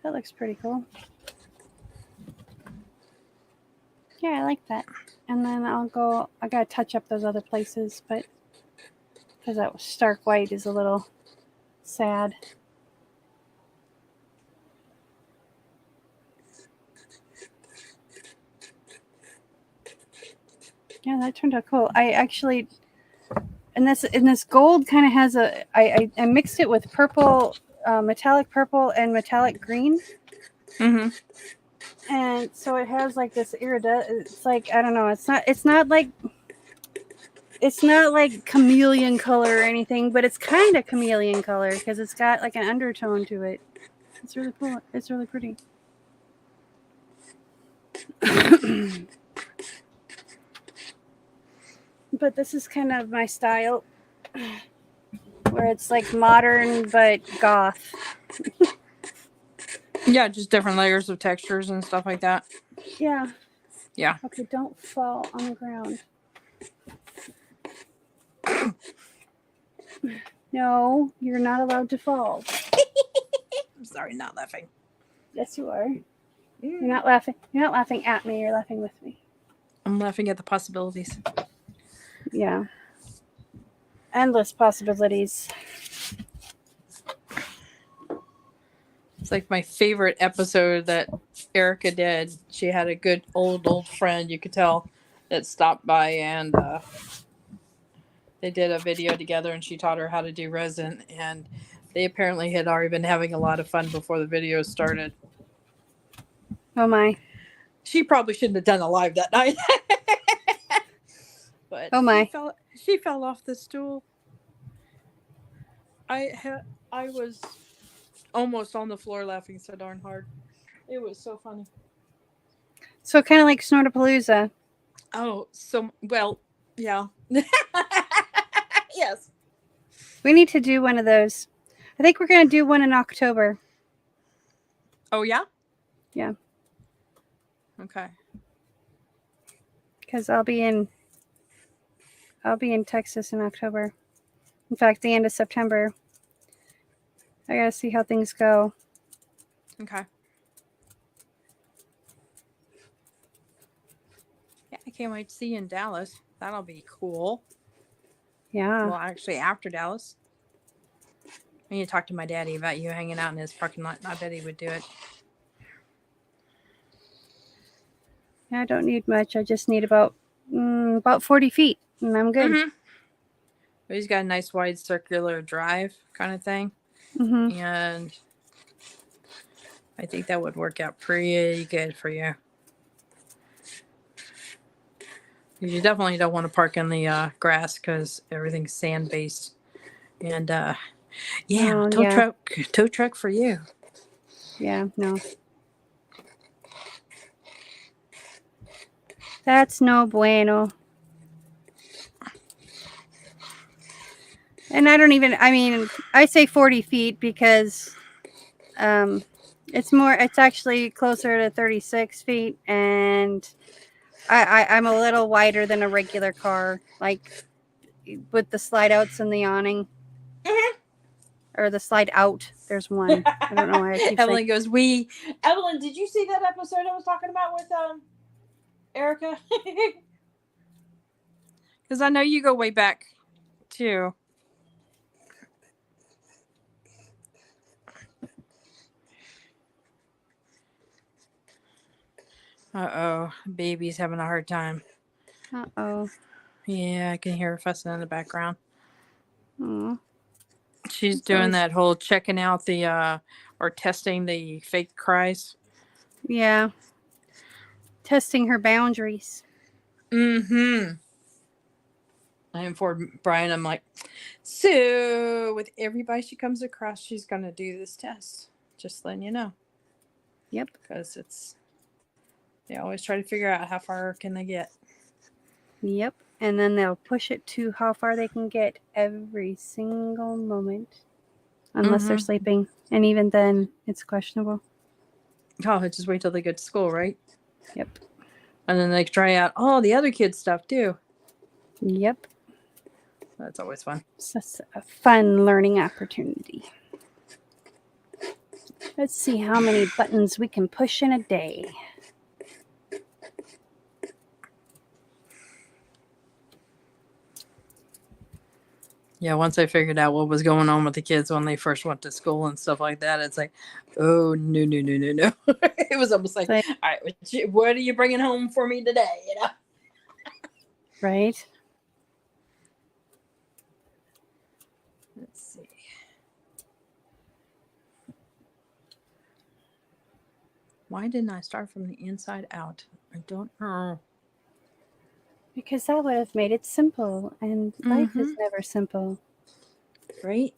Speaker 1: That looks pretty cool. Yeah, I like that. And then I gotta touch up those other places, but because that stark white is a little sad. Yeah, that turned out cool. I actually, and this gold kind of has I mixed it with purple, metallic purple and metallic green.
Speaker 2: Mm-hmm.
Speaker 1: And so it has like this iridescent. It's like, I don't know. It's not like chameleon color or anything, but it's kind of chameleon color because it's got like an undertone to it. It's really cool. It's really pretty. But this is kind of my style, where it's like modern but goth.
Speaker 2: Yeah, just different layers of textures and stuff like that.
Speaker 1: Yeah.
Speaker 2: Yeah.
Speaker 1: Okay, don't fall on the ground. No, you're not allowed to fall.
Speaker 2: I'm sorry, not laughing.
Speaker 1: Yes, you are. You're not laughing. You're not laughing at me. You're laughing with me.
Speaker 2: I'm laughing at the possibilities.
Speaker 1: Yeah. Endless possibilities.
Speaker 2: It's like my favorite episode that Erica did. She had a good old friend, you could tell, that stopped by, and they did a video together, and she taught her how to do resin, and they apparently had already been having a lot of fun before the video started.
Speaker 1: Oh my.
Speaker 2: She probably shouldn't have done a live that night. But
Speaker 1: oh my.
Speaker 2: She fell off the stool. I was almost on the floor laughing so darn hard. It was so funny.
Speaker 1: So kind of like Snortapalooza.
Speaker 2: Oh, so well, yeah. Yes.
Speaker 1: We need to do one of those. I think we're going to do one in October.
Speaker 2: Oh, yeah?
Speaker 1: Yeah.
Speaker 2: Okay.
Speaker 1: Because I'll be in Texas in October. In fact, the end of September. I got to see how things go.
Speaker 2: Okay. Yeah, I can't wait to see you in Dallas. That'll be cool.
Speaker 1: Yeah.
Speaker 2: Well, actually, after Dallas. I need to talk to my daddy about you hanging out in his parking lot. I bet he would do it.
Speaker 1: I don't need much. I just need about 40 feet, and I'm good.
Speaker 2: Mm-hmm. He's got a nice wide circular drive kind of thing.
Speaker 1: Mm-hmm.
Speaker 2: And I think that would work out pretty good for you. You definitely don't want to park in the grass because everything's sand based. And tow truck for you.
Speaker 1: Yeah, no. That's no bueno. And I say 40 feet because it's actually closer to 36 feet, and I'm a little wider than a regular car, like with the slide outs and the awning.
Speaker 2: Mm-hmm.
Speaker 1: or the slide out. There's one. I don't know why I keep
Speaker 2: Evelyn
Speaker 1: saying.
Speaker 2: goes, we. Evelyn, did you see that episode I was talking about with Erica? Because I know you go way back too. Uh-oh, baby's having a hard time.
Speaker 1: Uh-oh.
Speaker 2: Yeah, I can hear her fussing in the background.
Speaker 1: Aw.
Speaker 2: She's
Speaker 1: That's
Speaker 2: doing
Speaker 1: always...
Speaker 2: that whole checking out the or testing the fake cries.
Speaker 1: Yeah. Testing her boundaries.
Speaker 2: Mm-hmm. I informed Brian, I'm like, so with everybody she comes across, she's gonna do this test. Just letting you know.
Speaker 1: Yep.
Speaker 2: Because they always try to figure out how far can they get.
Speaker 1: Yep. And then they'll push it to how far they can get every single moment. Unless they're sleeping. And even then, it's questionable.
Speaker 2: Oh, just wait till they get to school, right?
Speaker 1: Yep.
Speaker 2: And then they try out all the other kids' stuff too.
Speaker 1: Yep.
Speaker 2: That's always fun.
Speaker 1: So it's a fun learning opportunity. Let's see how many buttons we can push in a day.
Speaker 2: Yeah, once I figured out what was going on with the kids when they first went to school and stuff like that, it's like, oh, no. It was almost like, all right, what are you bringing home for me today? You know?
Speaker 1: Right?
Speaker 2: Let's see. Why didn't I start from the inside out? I don't know.
Speaker 1: Because that would have made it simple, and life is never simple.
Speaker 2: Right?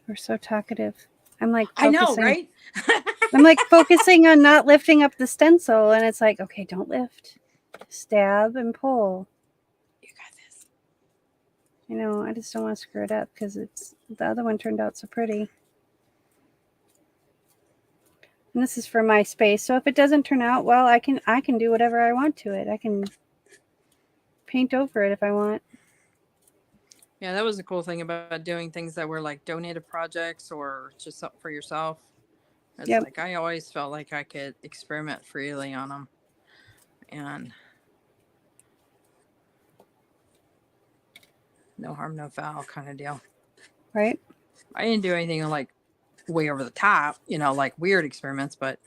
Speaker 1: We're so talkative. I'm like
Speaker 2: I
Speaker 1: focusing.
Speaker 2: know, right?
Speaker 1: I'm like focusing on not lifting up the stencil, and it's like, okay, don't lift. Stab and pull.
Speaker 2: You got this.
Speaker 1: You know, I just don't want to screw it up because the other one turned out so pretty. And this is for my space, so if it doesn't turn out well, I can do whatever I want to it. I can paint over it if I want.
Speaker 2: Yeah, that was the cool thing about doing things that were like donated projects or just for yourself. It's like I always felt like I could experiment freely on them. And no harm, no foul kind of deal.
Speaker 1: Right?
Speaker 2: I didn't do anything like way over the top, like weird experiments, but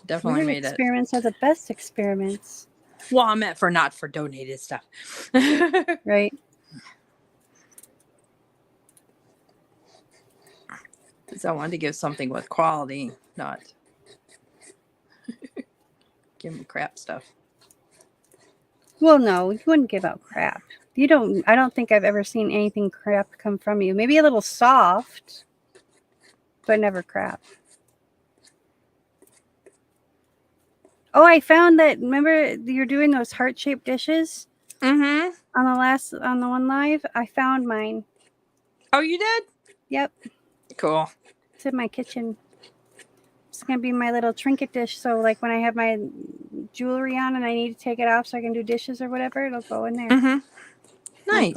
Speaker 2: definitely made it.
Speaker 1: Experiments are the best experiments.
Speaker 2: Well, I meant not for donated stuff.
Speaker 1: Right.
Speaker 2: So I wanted to give something with quality, not give them crap stuff.
Speaker 1: Well, no, you wouldn't give out crap. I don't think I've ever seen anything crap come from you. Maybe a little soft, but never crap. Oh, I found that. Remember, you're doing those heart-shaped dishes.
Speaker 2: Mm-hmm.
Speaker 1: On the one live, I found mine.
Speaker 2: Oh, you did?
Speaker 1: Yep.
Speaker 2: Cool.
Speaker 1: It's in my kitchen. It's gonna be my little trinket dish. So, like when I have my jewelry on and I need to take it off so I can do dishes or whatever, it'll go in there.
Speaker 2: Mm-hmm. Nice.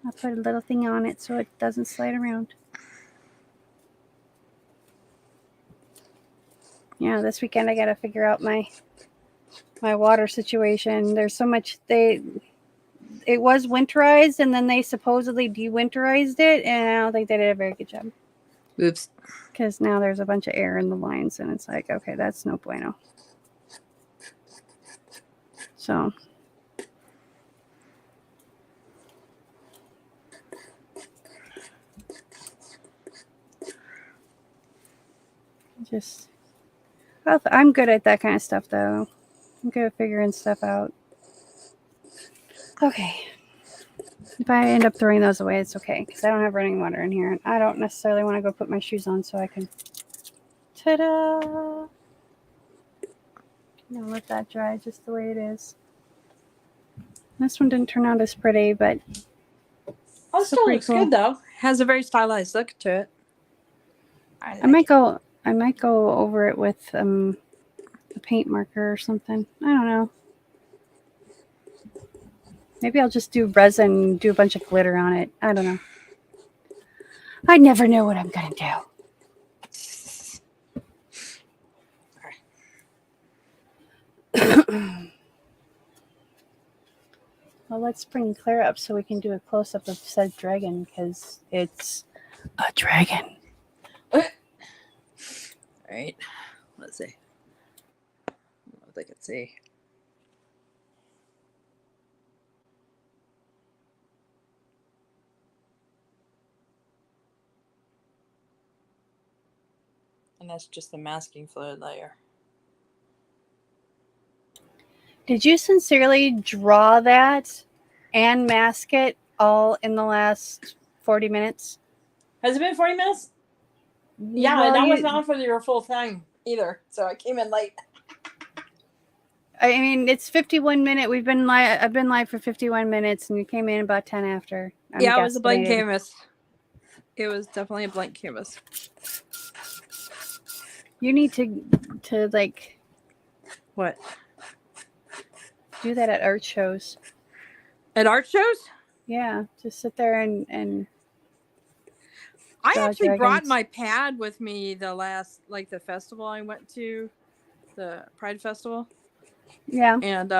Speaker 1: I'll put a little thing on it so it doesn't slide around. Yeah, this weekend I gotta figure out my water situation. There's so much it was winterized and then they supposedly de-winterized it, and I don't think they did a very good job.
Speaker 2: Oops.
Speaker 1: Because now there's a bunch of air in the lines and it's like, okay, that's no bueno. So just I'm good at that kind of stuff, though. I'm good at figuring stuff out. Okay. If I end up throwing those away, it's okay, because I don't have running water in here. And I don't necessarily want to go put my shoes on so I can... Ta-da! I'm gonna let that dry just the way it is. This one didn't turn out as pretty, but...
Speaker 2: Oh, it still looks good, though. Has a very stylized look to it.
Speaker 1: I might go over it with a paint marker or something. I don't know. Maybe I'll just do resin and do a bunch of glitter on it. I don't know. I never know what I'm gonna do. Well, let's bring Claire up so we can do a close-up of said dragon, because it's a dragon.
Speaker 2: All right. Let's see. I don't know if they can see. And that's just the masking fluid layer.
Speaker 1: Did you sincerely draw that and mask it all in the last 40 minutes?
Speaker 2: Has it been 40 minutes? Yeah, well, and that wasn't on for your full time either, so I came in late.
Speaker 1: I mean, it's 51 minutes. I've been live for 51 minutes, and you came in about 10 after.
Speaker 2: It was a blank canvas. It was definitely a blank canvas.
Speaker 1: You need to like...
Speaker 2: What?
Speaker 1: Do that at art shows.
Speaker 2: At art shows?
Speaker 1: Yeah, just sit there and
Speaker 2: I actually brought my pad with me the festival I went to, the Pride Festival.
Speaker 1: Yeah.
Speaker 2: And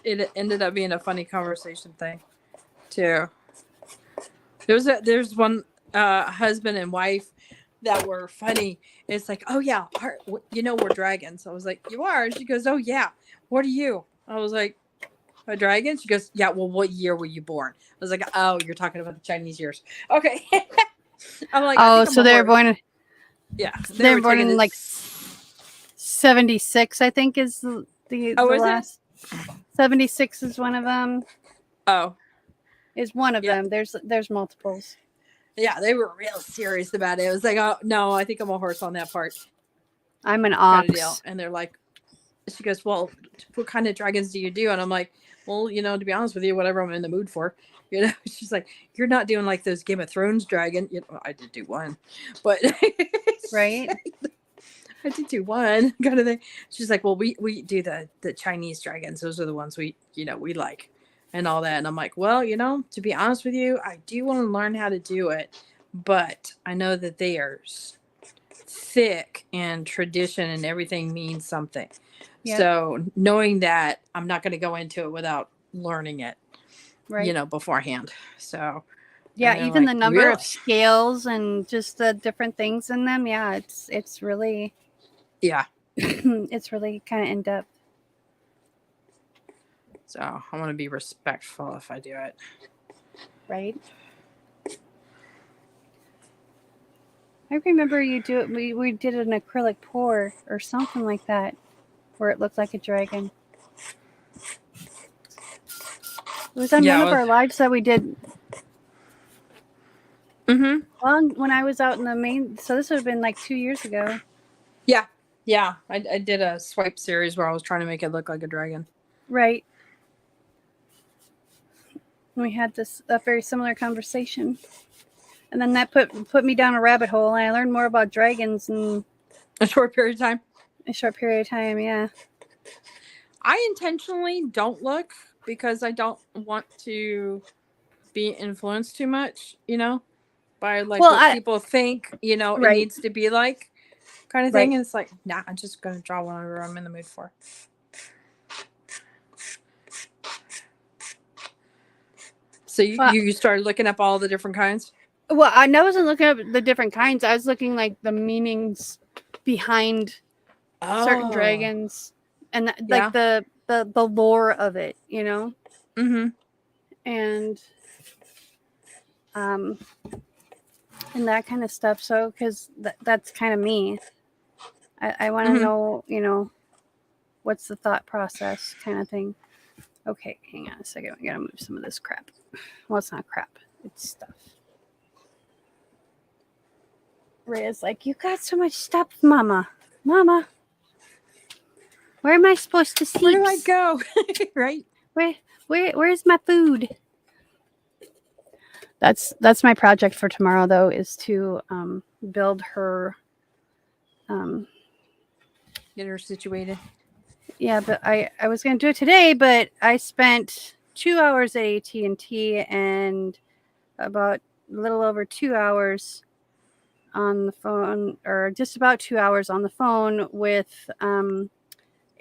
Speaker 2: it ended up being a funny conversation thing too. There's one husband and wife that were funny. It's like, oh yeah, we're dragons. I was like, you are? And she goes, oh yeah, what are you? I was like, a dragon? She goes, yeah, well, what year were you born? I was like, oh, you're talking about the Chinese years. Okay. I'm like,
Speaker 1: oh, so they're born.
Speaker 2: Yeah.
Speaker 1: They're born in like 76, I think is the last. 76 is one of them.
Speaker 2: Oh.
Speaker 1: Is one of them. There's multiples.
Speaker 2: Yeah, they were real serious about it. It was like, oh, no, I think I'm a horse on that part.
Speaker 1: I'm an ox.
Speaker 2: And they're like, she goes, well, what kind of dragons do you do? And I'm like, well, to be honest with you, whatever I'm in the mood for. She's like, you're not doing like those Game of Thrones dragon. I did do one, but
Speaker 1: right.
Speaker 2: I did do one kind of thing. She's like, well, we do the Chinese dragons. Those are the ones we like and all that. And I'm like, well, to be honest with you, I do want to learn how to do it, but I know that they are thick and tradition and everything means something. Yep. So knowing that, I'm not going to go into it without learning it, right? Beforehand. So
Speaker 1: yeah, even the number of scales and just the different things in them. Yeah, it's really,
Speaker 2: yeah,
Speaker 1: it's really kind of in depth.
Speaker 2: So I want to be respectful if I do it.
Speaker 1: Right. I remember you do it. We did an acrylic pour or something like that, where it looked like a dragon. It was on one of our lives that we did.
Speaker 2: Mm-hmm.
Speaker 1: Well, when I was out in the main, so this would have been like 2 years ago.
Speaker 2: Yeah. I did a swipe series where I was trying to make it look like a dragon.
Speaker 1: Right. We had a very similar conversation. And then that put me down a rabbit hole, and I learned more about dragons in
Speaker 2: a short period of time.
Speaker 1: Yeah.
Speaker 2: I intentionally don't look because I don't want to be influenced too much, by what people think, it needs to be like kind of thing. And it's like, nah, I'm just going to draw whatever I'm in the mood for. So you started looking up all the different kinds?
Speaker 1: Well, I wasn't looking up the different kinds. I was looking like the meanings behind certain dragons and like the lore of it,
Speaker 2: Mm-hmm.
Speaker 1: And that kind of stuff. So, because that's kind of me. I want to know, what's the thought process kind of thing. Okay, hang on a second. I gotta move some of this crap. Well, it's not crap. It's stuff. Rhea's like, you got so much stuff, Mama. Mama, where am I supposed to sleep?
Speaker 2: Where do I go? Right?
Speaker 1: Where's my food? That's my project for tomorrow, though, is to build her.
Speaker 2: Get her situated.
Speaker 1: Yeah, but I was gonna do it today, but I spent 2 hours at AT&T and about a little over 2 hours on the phone, or just about 2 hours on the phone with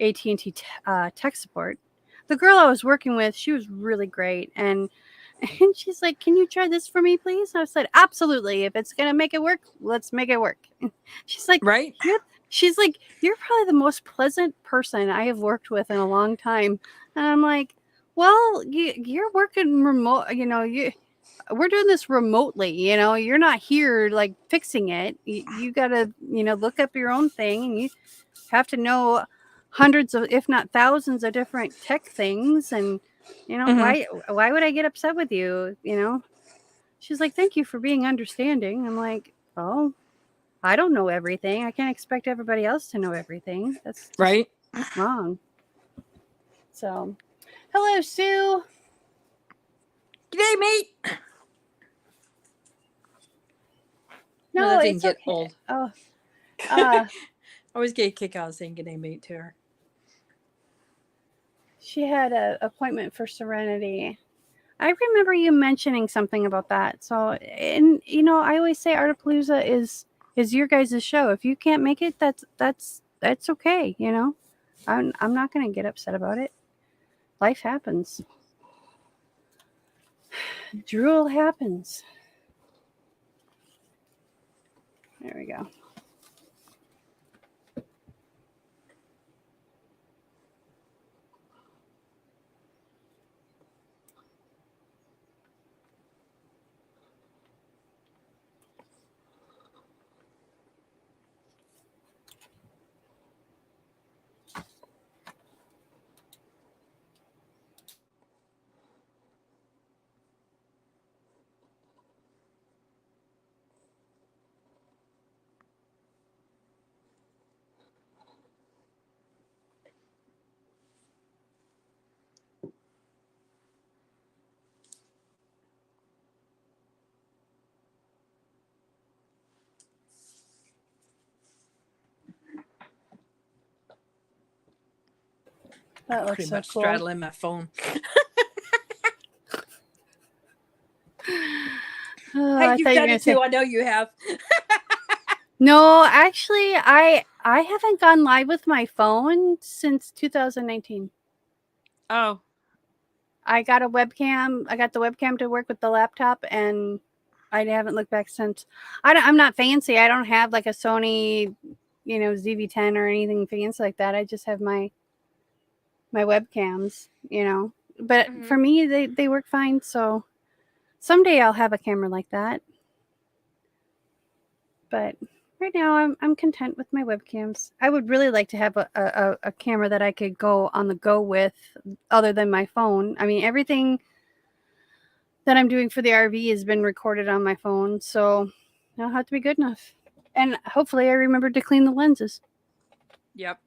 Speaker 1: AT&T tech support. The girl I was working with, she was really great, and she's like, "Can you try this for me, please?" And I said, "Absolutely. If it's gonna make it work, let's make it work." She's like,
Speaker 2: Right?
Speaker 1: She's like, "You're probably the most pleasant person I have worked with in a long time." And I'm like, "Well, you're working remote, we're doing this remotely, you're not here like fixing it. You got to, look up your own thing, and you have to know hundreds of, if not thousands of different tech things. And, why would I get upset with you? She's like, "Thank you for being understanding." I'm like, "Oh, I don't know everything. I can't expect everybody else to know everything. That's just
Speaker 2: Right?
Speaker 1: wrong." So, hello, Sue.
Speaker 2: G'day, mate.
Speaker 1: No,
Speaker 2: that
Speaker 1: it's
Speaker 2: didn't get
Speaker 1: okay.
Speaker 2: old.
Speaker 1: Oh,
Speaker 2: I always get a kick out of saying g'day, mate, to her.
Speaker 1: she had an appointment for Serenity. I remember you mentioning something about that. So, and I always say Artapalooza is your guys' show. If you can't make it, that's okay. I'm not gonna get upset about it. Life happens. Drool happens. There we go. That looks
Speaker 2: Pretty
Speaker 1: so
Speaker 2: much
Speaker 1: cool.
Speaker 2: straddling my phone. Hey, you've done it too. I know you have.
Speaker 1: No, actually, I haven't gone live with my phone since 2019.
Speaker 2: Oh.
Speaker 1: I got a webcam. I got the webcam to work with the laptop, and I haven't looked back since. I'm not fancy. I don't have like a Sony, ZV-10 or anything fancy like that. I just have my webcams, But for me, they work fine. So someday I'll have a camera like that. But right now I'm content with my webcams. I would really like to have a camera that I could go on the go with other than my phone. I mean, everything that I'm doing for the RV has been recorded on my phone, so it'll have to be good enough. And hopefully I remembered to clean the lenses.
Speaker 2: Yep.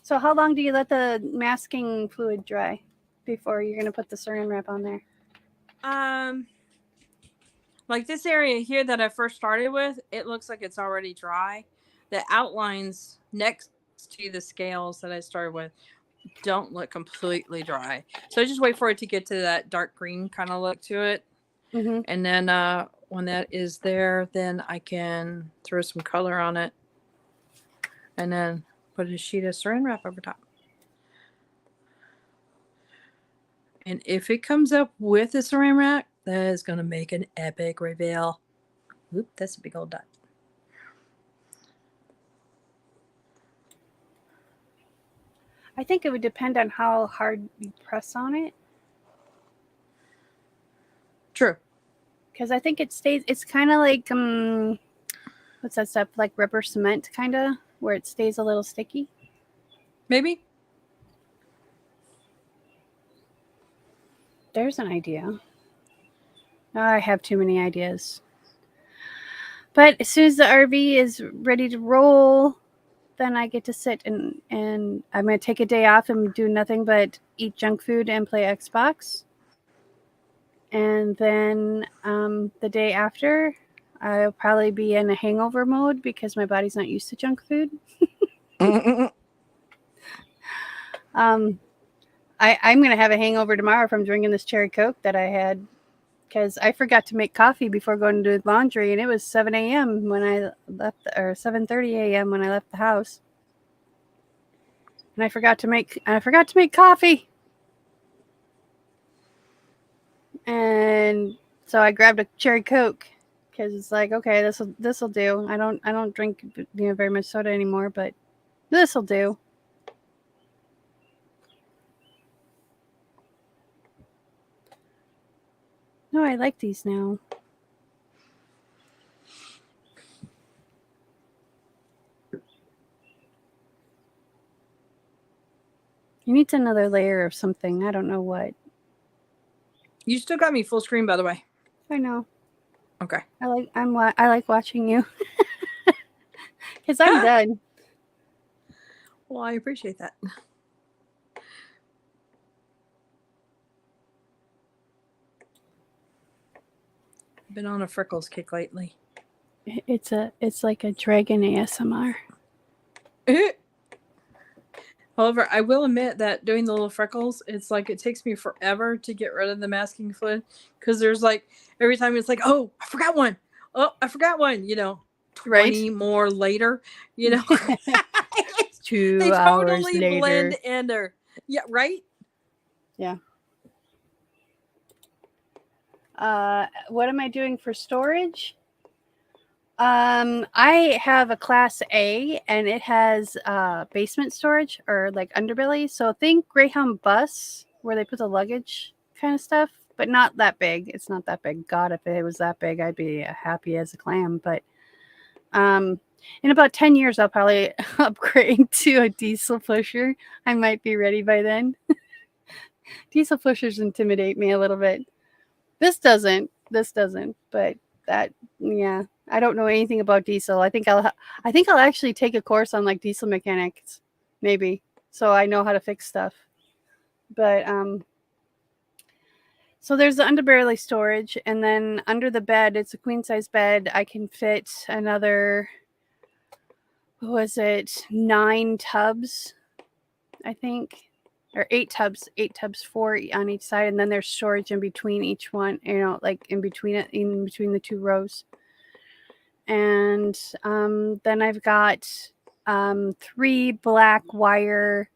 Speaker 1: So how long do you let the masking fluid dry before you're going to put the saran wrap on there?
Speaker 2: Like this area here that I first started with, it looks like it's already dry. The outlines next to the scales that I started with don't look completely dry. So I just wait for it to get to that dark green kind of look to it.
Speaker 1: Mm-hmm.
Speaker 2: And then when that is there, then I can throw some color on it. And then put a sheet of saran wrap over top. And if it comes up with the saran wrap, that is going to make an epic reveal. Oop, that's a big old dot.
Speaker 1: I think it would depend on how hard you press on it.
Speaker 2: True.
Speaker 1: Because I think it stays, it's kind of like what's that stuff, like rubber cement kind of, where it stays a little sticky.
Speaker 2: Maybe.
Speaker 1: There's an idea. I have too many ideas. But as soon as the RV is ready to roll, then I get to sit and I'm going to take a day off and do nothing but eat junk food and play Xbox. And then the day after, I'll probably be in a hangover mode because my body's not used to junk food. I'm going to have a hangover tomorrow from drinking this cherry Coke that I had because I forgot to make coffee before going to do laundry, and it was 7 a.m. when I left, or 7:30 a.m. when I left the house, and I forgot to make coffee, and so I grabbed a cherry Coke because it's like, okay, this will do. I don't drink very much soda anymore, but this will do. No, I like these now. He needs another layer of something. I don't know what.
Speaker 2: You still got me full screen, by the way.
Speaker 1: I know.
Speaker 2: Okay.
Speaker 1: I like watching you because I'm done.
Speaker 2: Well, I appreciate that. Been on a freckles kick lately.
Speaker 1: It's like a dragon ASMR.
Speaker 2: However, I will admit that doing the little freckles, it's like it takes me forever to get rid of the masking fluid because there's like every time it's like, oh, I forgot one. Oh, I forgot one. 20 more later.
Speaker 1: They
Speaker 2: 2
Speaker 1: hours
Speaker 2: totally
Speaker 1: later.
Speaker 2: blend in there. Yeah, right.
Speaker 1: Yeah. What am I doing for storage? I have a Class A, and it has basement storage or like underbelly. So think Greyhound bus where they put the luggage kind of stuff, but not that big. It's not that big. God, if it was that big, I'd be happy as a clam. But in about 10 years, I'll probably upgrade to a diesel pusher. I might be ready by then. Diesel pushers intimidate me a little bit. This doesn't, but that, yeah. I don't know anything about diesel. I think I'll actually take a course on like diesel mechanics, maybe, so I know how to fix stuff. But so there's the underbelly storage, and then under the bed, it's a queen size bed. I can fit another, what was it, 9 tubs, I think, or 8 tubs, 4 on each side, and then there's storage in between each one. Like in between the 2 rows. And then I've got 3 black wire,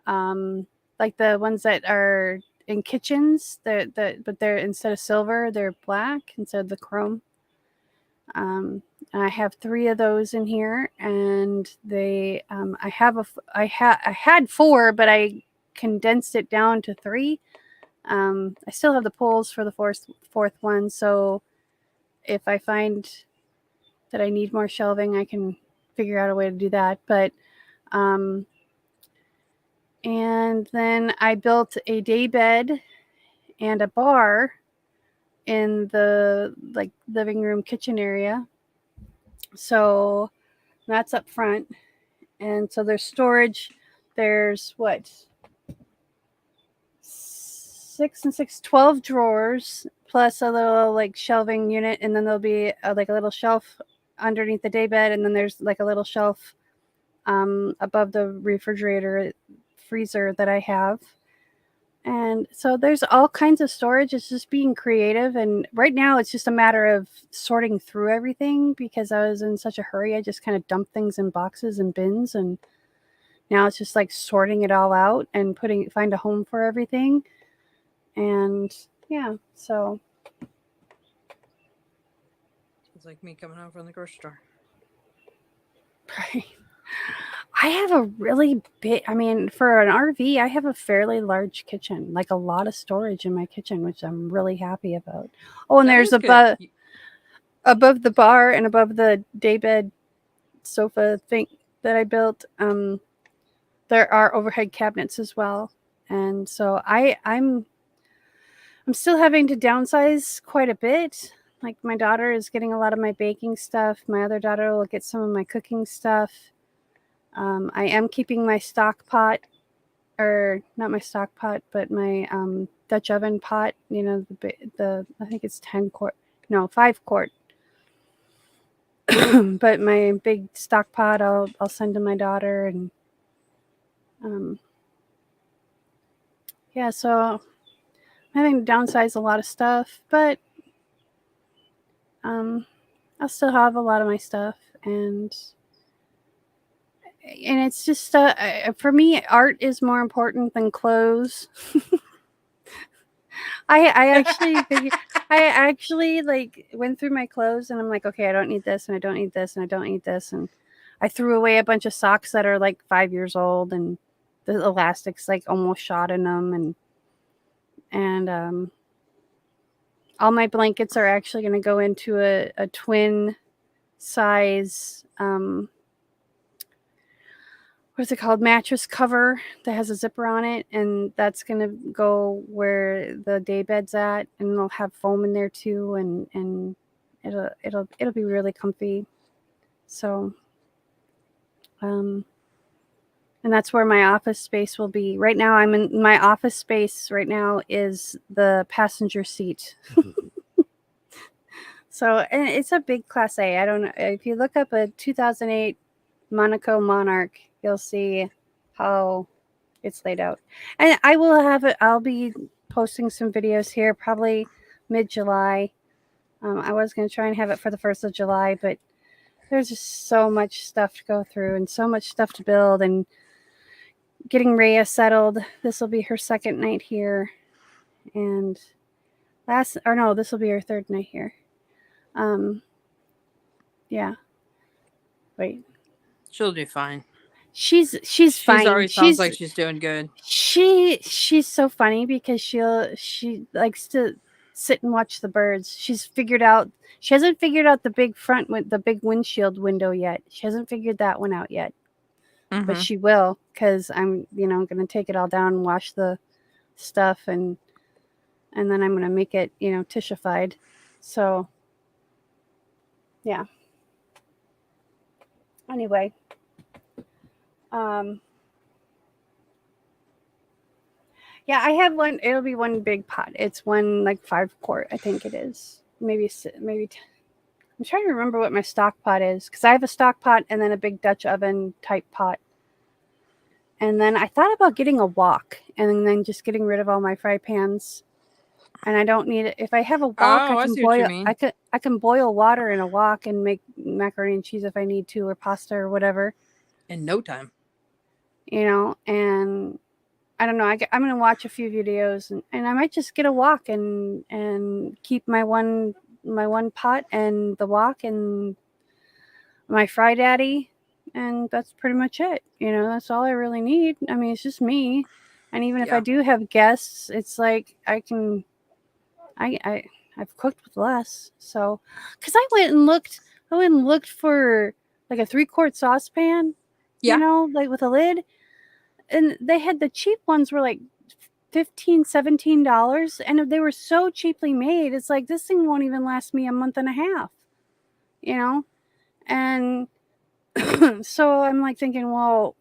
Speaker 1: like the ones that are in kitchens. But they're, instead of silver, they're black instead of the chrome. I have 3 of those in here, and they I had 4, but I condensed it down to 3. I still have the poles for the fourth one, so if I find that I need more shelving, I can figure out a way to do that. But and then I built a day bed and a bar in the like living room kitchen area, so that's up front. And so there's storage. There's what, 6 and 6, 12 drawers plus a little like shelving unit, and then there'll be like a little shelf underneath the day bed, and then there's like a little shelf above the refrigerator freezer that I have. And so there's all kinds of storage. It's just being creative, and right now it's just a matter of sorting through everything because I was in such a hurry. I just kind of dumped things in boxes and bins, and now it's just like sorting it all out and find a home for everything. And yeah, so
Speaker 2: It's like me coming home from the grocery store.
Speaker 1: right. I have a really big, for an RV, I have a fairly large kitchen, like a lot of storage in my kitchen, which I'm really happy about. Oh, and
Speaker 2: That
Speaker 1: there's
Speaker 2: is good.
Speaker 1: above the bar and above the daybed sofa thing that I built, there are overhead cabinets as well. And so I'm still having to downsize quite a bit. Like my daughter is getting a lot of my baking stuff. My other daughter will get some of my cooking stuff. I am keeping my stock pot, or not my stock pot, but my Dutch oven pot. You know, the I think it's 10 quart, no 5 quart. But my big stock pot, I'll send to my daughter, and um, yeah. So I'm having to downsize a lot of stuff, but um, I'll still have a lot of my stuff, and it's just for me, art is more important than clothes. I actually figured, I actually like went through my clothes and I'm like, okay, I don't need this and I don't need this and I don't need this, and I threw away a bunch of socks that are like 5 years old and the elastics like almost shot in them, and all my blankets are actually going to go into a twin size what's it called, mattress cover that has a zipper on it, and that's gonna go where the day bed's at, and it'll have foam in there too, and it'll be really comfy. So um and that's where my office space will be. Right now I'm in my office space right now is the passenger seat. So, and it's a big Class A. I don't know if you look up a 2008 Monaco Monarch, you'll see how it's laid out. And I will have it. I'll be posting some videos here probably mid-July. I was going to try and have it for the 1st of July, but there's just so much stuff to go through and so much stuff to build, and getting Rhea settled. This will be her second night here, and this will be her third night here. Yeah. Wait.
Speaker 2: She'll do fine.
Speaker 1: She's
Speaker 2: She's
Speaker 1: fine.
Speaker 2: already sounds like she's doing good.
Speaker 1: She's so funny because she likes to sit and watch the birds. She hasn't figured out the big front with the big windshield window yet. She hasn't figured that one out yet.
Speaker 2: Mm-hmm.
Speaker 1: But she will, because I'm going to take it all down and wash the stuff, and then I'm going to make it, Tishified. So yeah. Anyway, yeah, I have one. It'll be one big pot. It's one like 5 quart, I think it is. Maybe I'm trying to remember what my stock pot is, because I have a stock pot and then a big Dutch oven type pot. And then I thought about getting a wok and then just getting rid of all my fry pans. And I don't need it. If I have a wok, I can
Speaker 2: see what you
Speaker 1: boil.
Speaker 2: mean.
Speaker 1: I can boil water in a wok and make macaroni and cheese if I need to, or pasta or whatever.
Speaker 2: In no time.
Speaker 1: And I don't know. I'm gonna watch a few videos, and I might just get a wok and keep my one pot and the wok and my fry daddy, and that's pretty much it. That's all I really need. I mean, it's just me, and even if I do have guests, it's like I've cooked with less. So, because I went and looked for like a 3-quart saucepan, like with a lid, and they had the cheap ones were like $15-$17, and they were so cheaply made. It's like, this thing won't even last me a month and a half, and so I'm like thinking, well,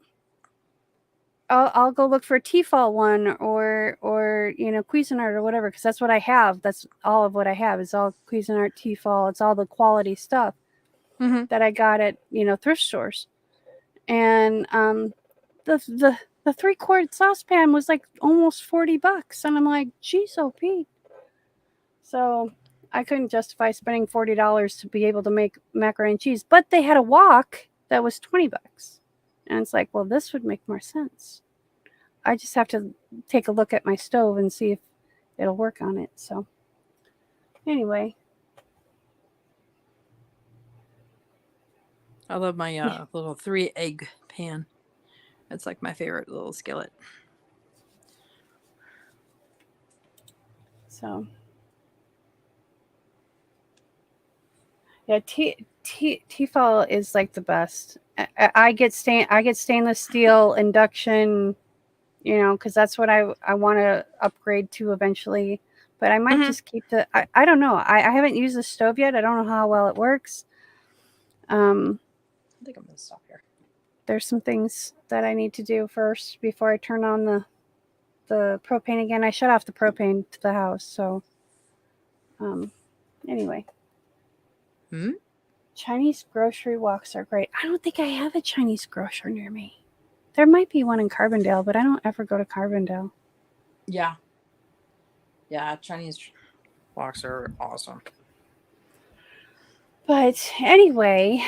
Speaker 1: I'll go look for a Tefal one, or Cuisinart or whatever, because that's what I have. That's all of what I have is all Cuisinart, Tefal. It's all the quality stuff that I got at thrift stores, and the 3-quart saucepan was like almost $40, and I'm like, geez, oh Pete. So I couldn't justify spending $40 to be able to make macaroni and cheese, but they had a wok that was $20, and it's like, well, this would make more sense. I just have to take a look at my stove and see if it'll work on it. So anyway,
Speaker 2: I love my little 3-egg pan. It's like my favorite little skillet.
Speaker 1: So Yeah, Tefal is like the best. I get stainless steel induction, because that's what I want to upgrade to eventually. But I might just keep I don't know. I haven't used the stove yet. I don't know how well it works.
Speaker 2: I think I'm gonna stop here.
Speaker 1: There's some things that I need to do first before I turn on the propane again. I shut off the propane to the house, so anyway. Chinese grocery walks are great. I don't think I have a Chinese grocer near me. There might be one in Carbondale, but I don't ever go to Carbondale.
Speaker 2: Yeah. Yeah, Chinese walks are awesome.
Speaker 1: But anyway,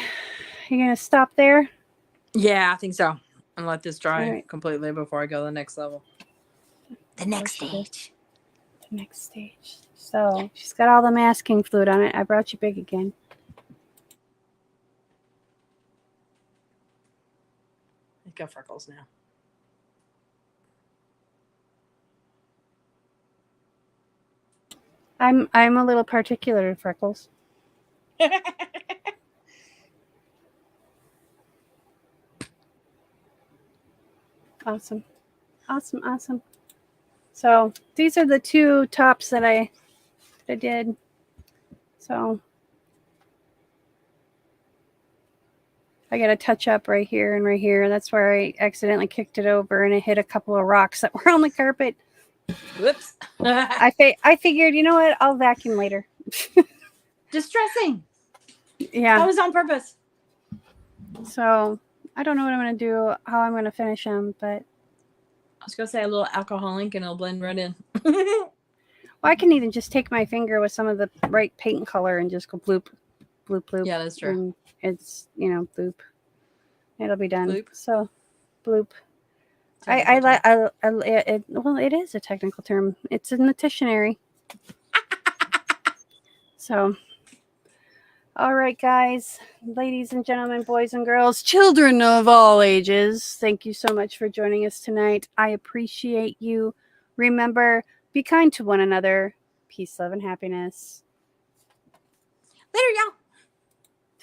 Speaker 1: you're going to stop there?
Speaker 2: Yeah, I think so. And let this dry
Speaker 1: right.
Speaker 2: completely before I go to the next level. The next stage.
Speaker 1: The next stage. So she's got all the masking fluid on it. I brought you big again.
Speaker 2: I've got freckles now.
Speaker 1: I'm a little particular to freckles. Awesome. So these are the two tops that I did. So I got a touch up right here and right here. That's where I accidentally kicked it over and it hit a couple of rocks that were on the carpet.
Speaker 2: Whoops.
Speaker 1: I figured, you know what? I'll vacuum later.
Speaker 2: Distressing.
Speaker 1: Yeah.
Speaker 2: That was on purpose.
Speaker 1: So I don't know what I'm going to do, how I'm going to finish them, but
Speaker 2: I was going to say a little alcohol ink and it'll blend right in.
Speaker 1: Well, I can even just take my finger with some of the right paint color and just go bloop, bloop, bloop.
Speaker 2: Yeah, that's true.
Speaker 1: And it's, bloop. It'll be done.
Speaker 2: Bloop.
Speaker 1: So, bloop. Well, it is a technical term. It's in the dictionary. So, all right, guys, ladies and gentlemen, boys and girls, children of all ages, thank you so much for joining us tonight. I appreciate you. Remember, be kind to one another. Peace, love, and happiness.
Speaker 2: Later, y'all.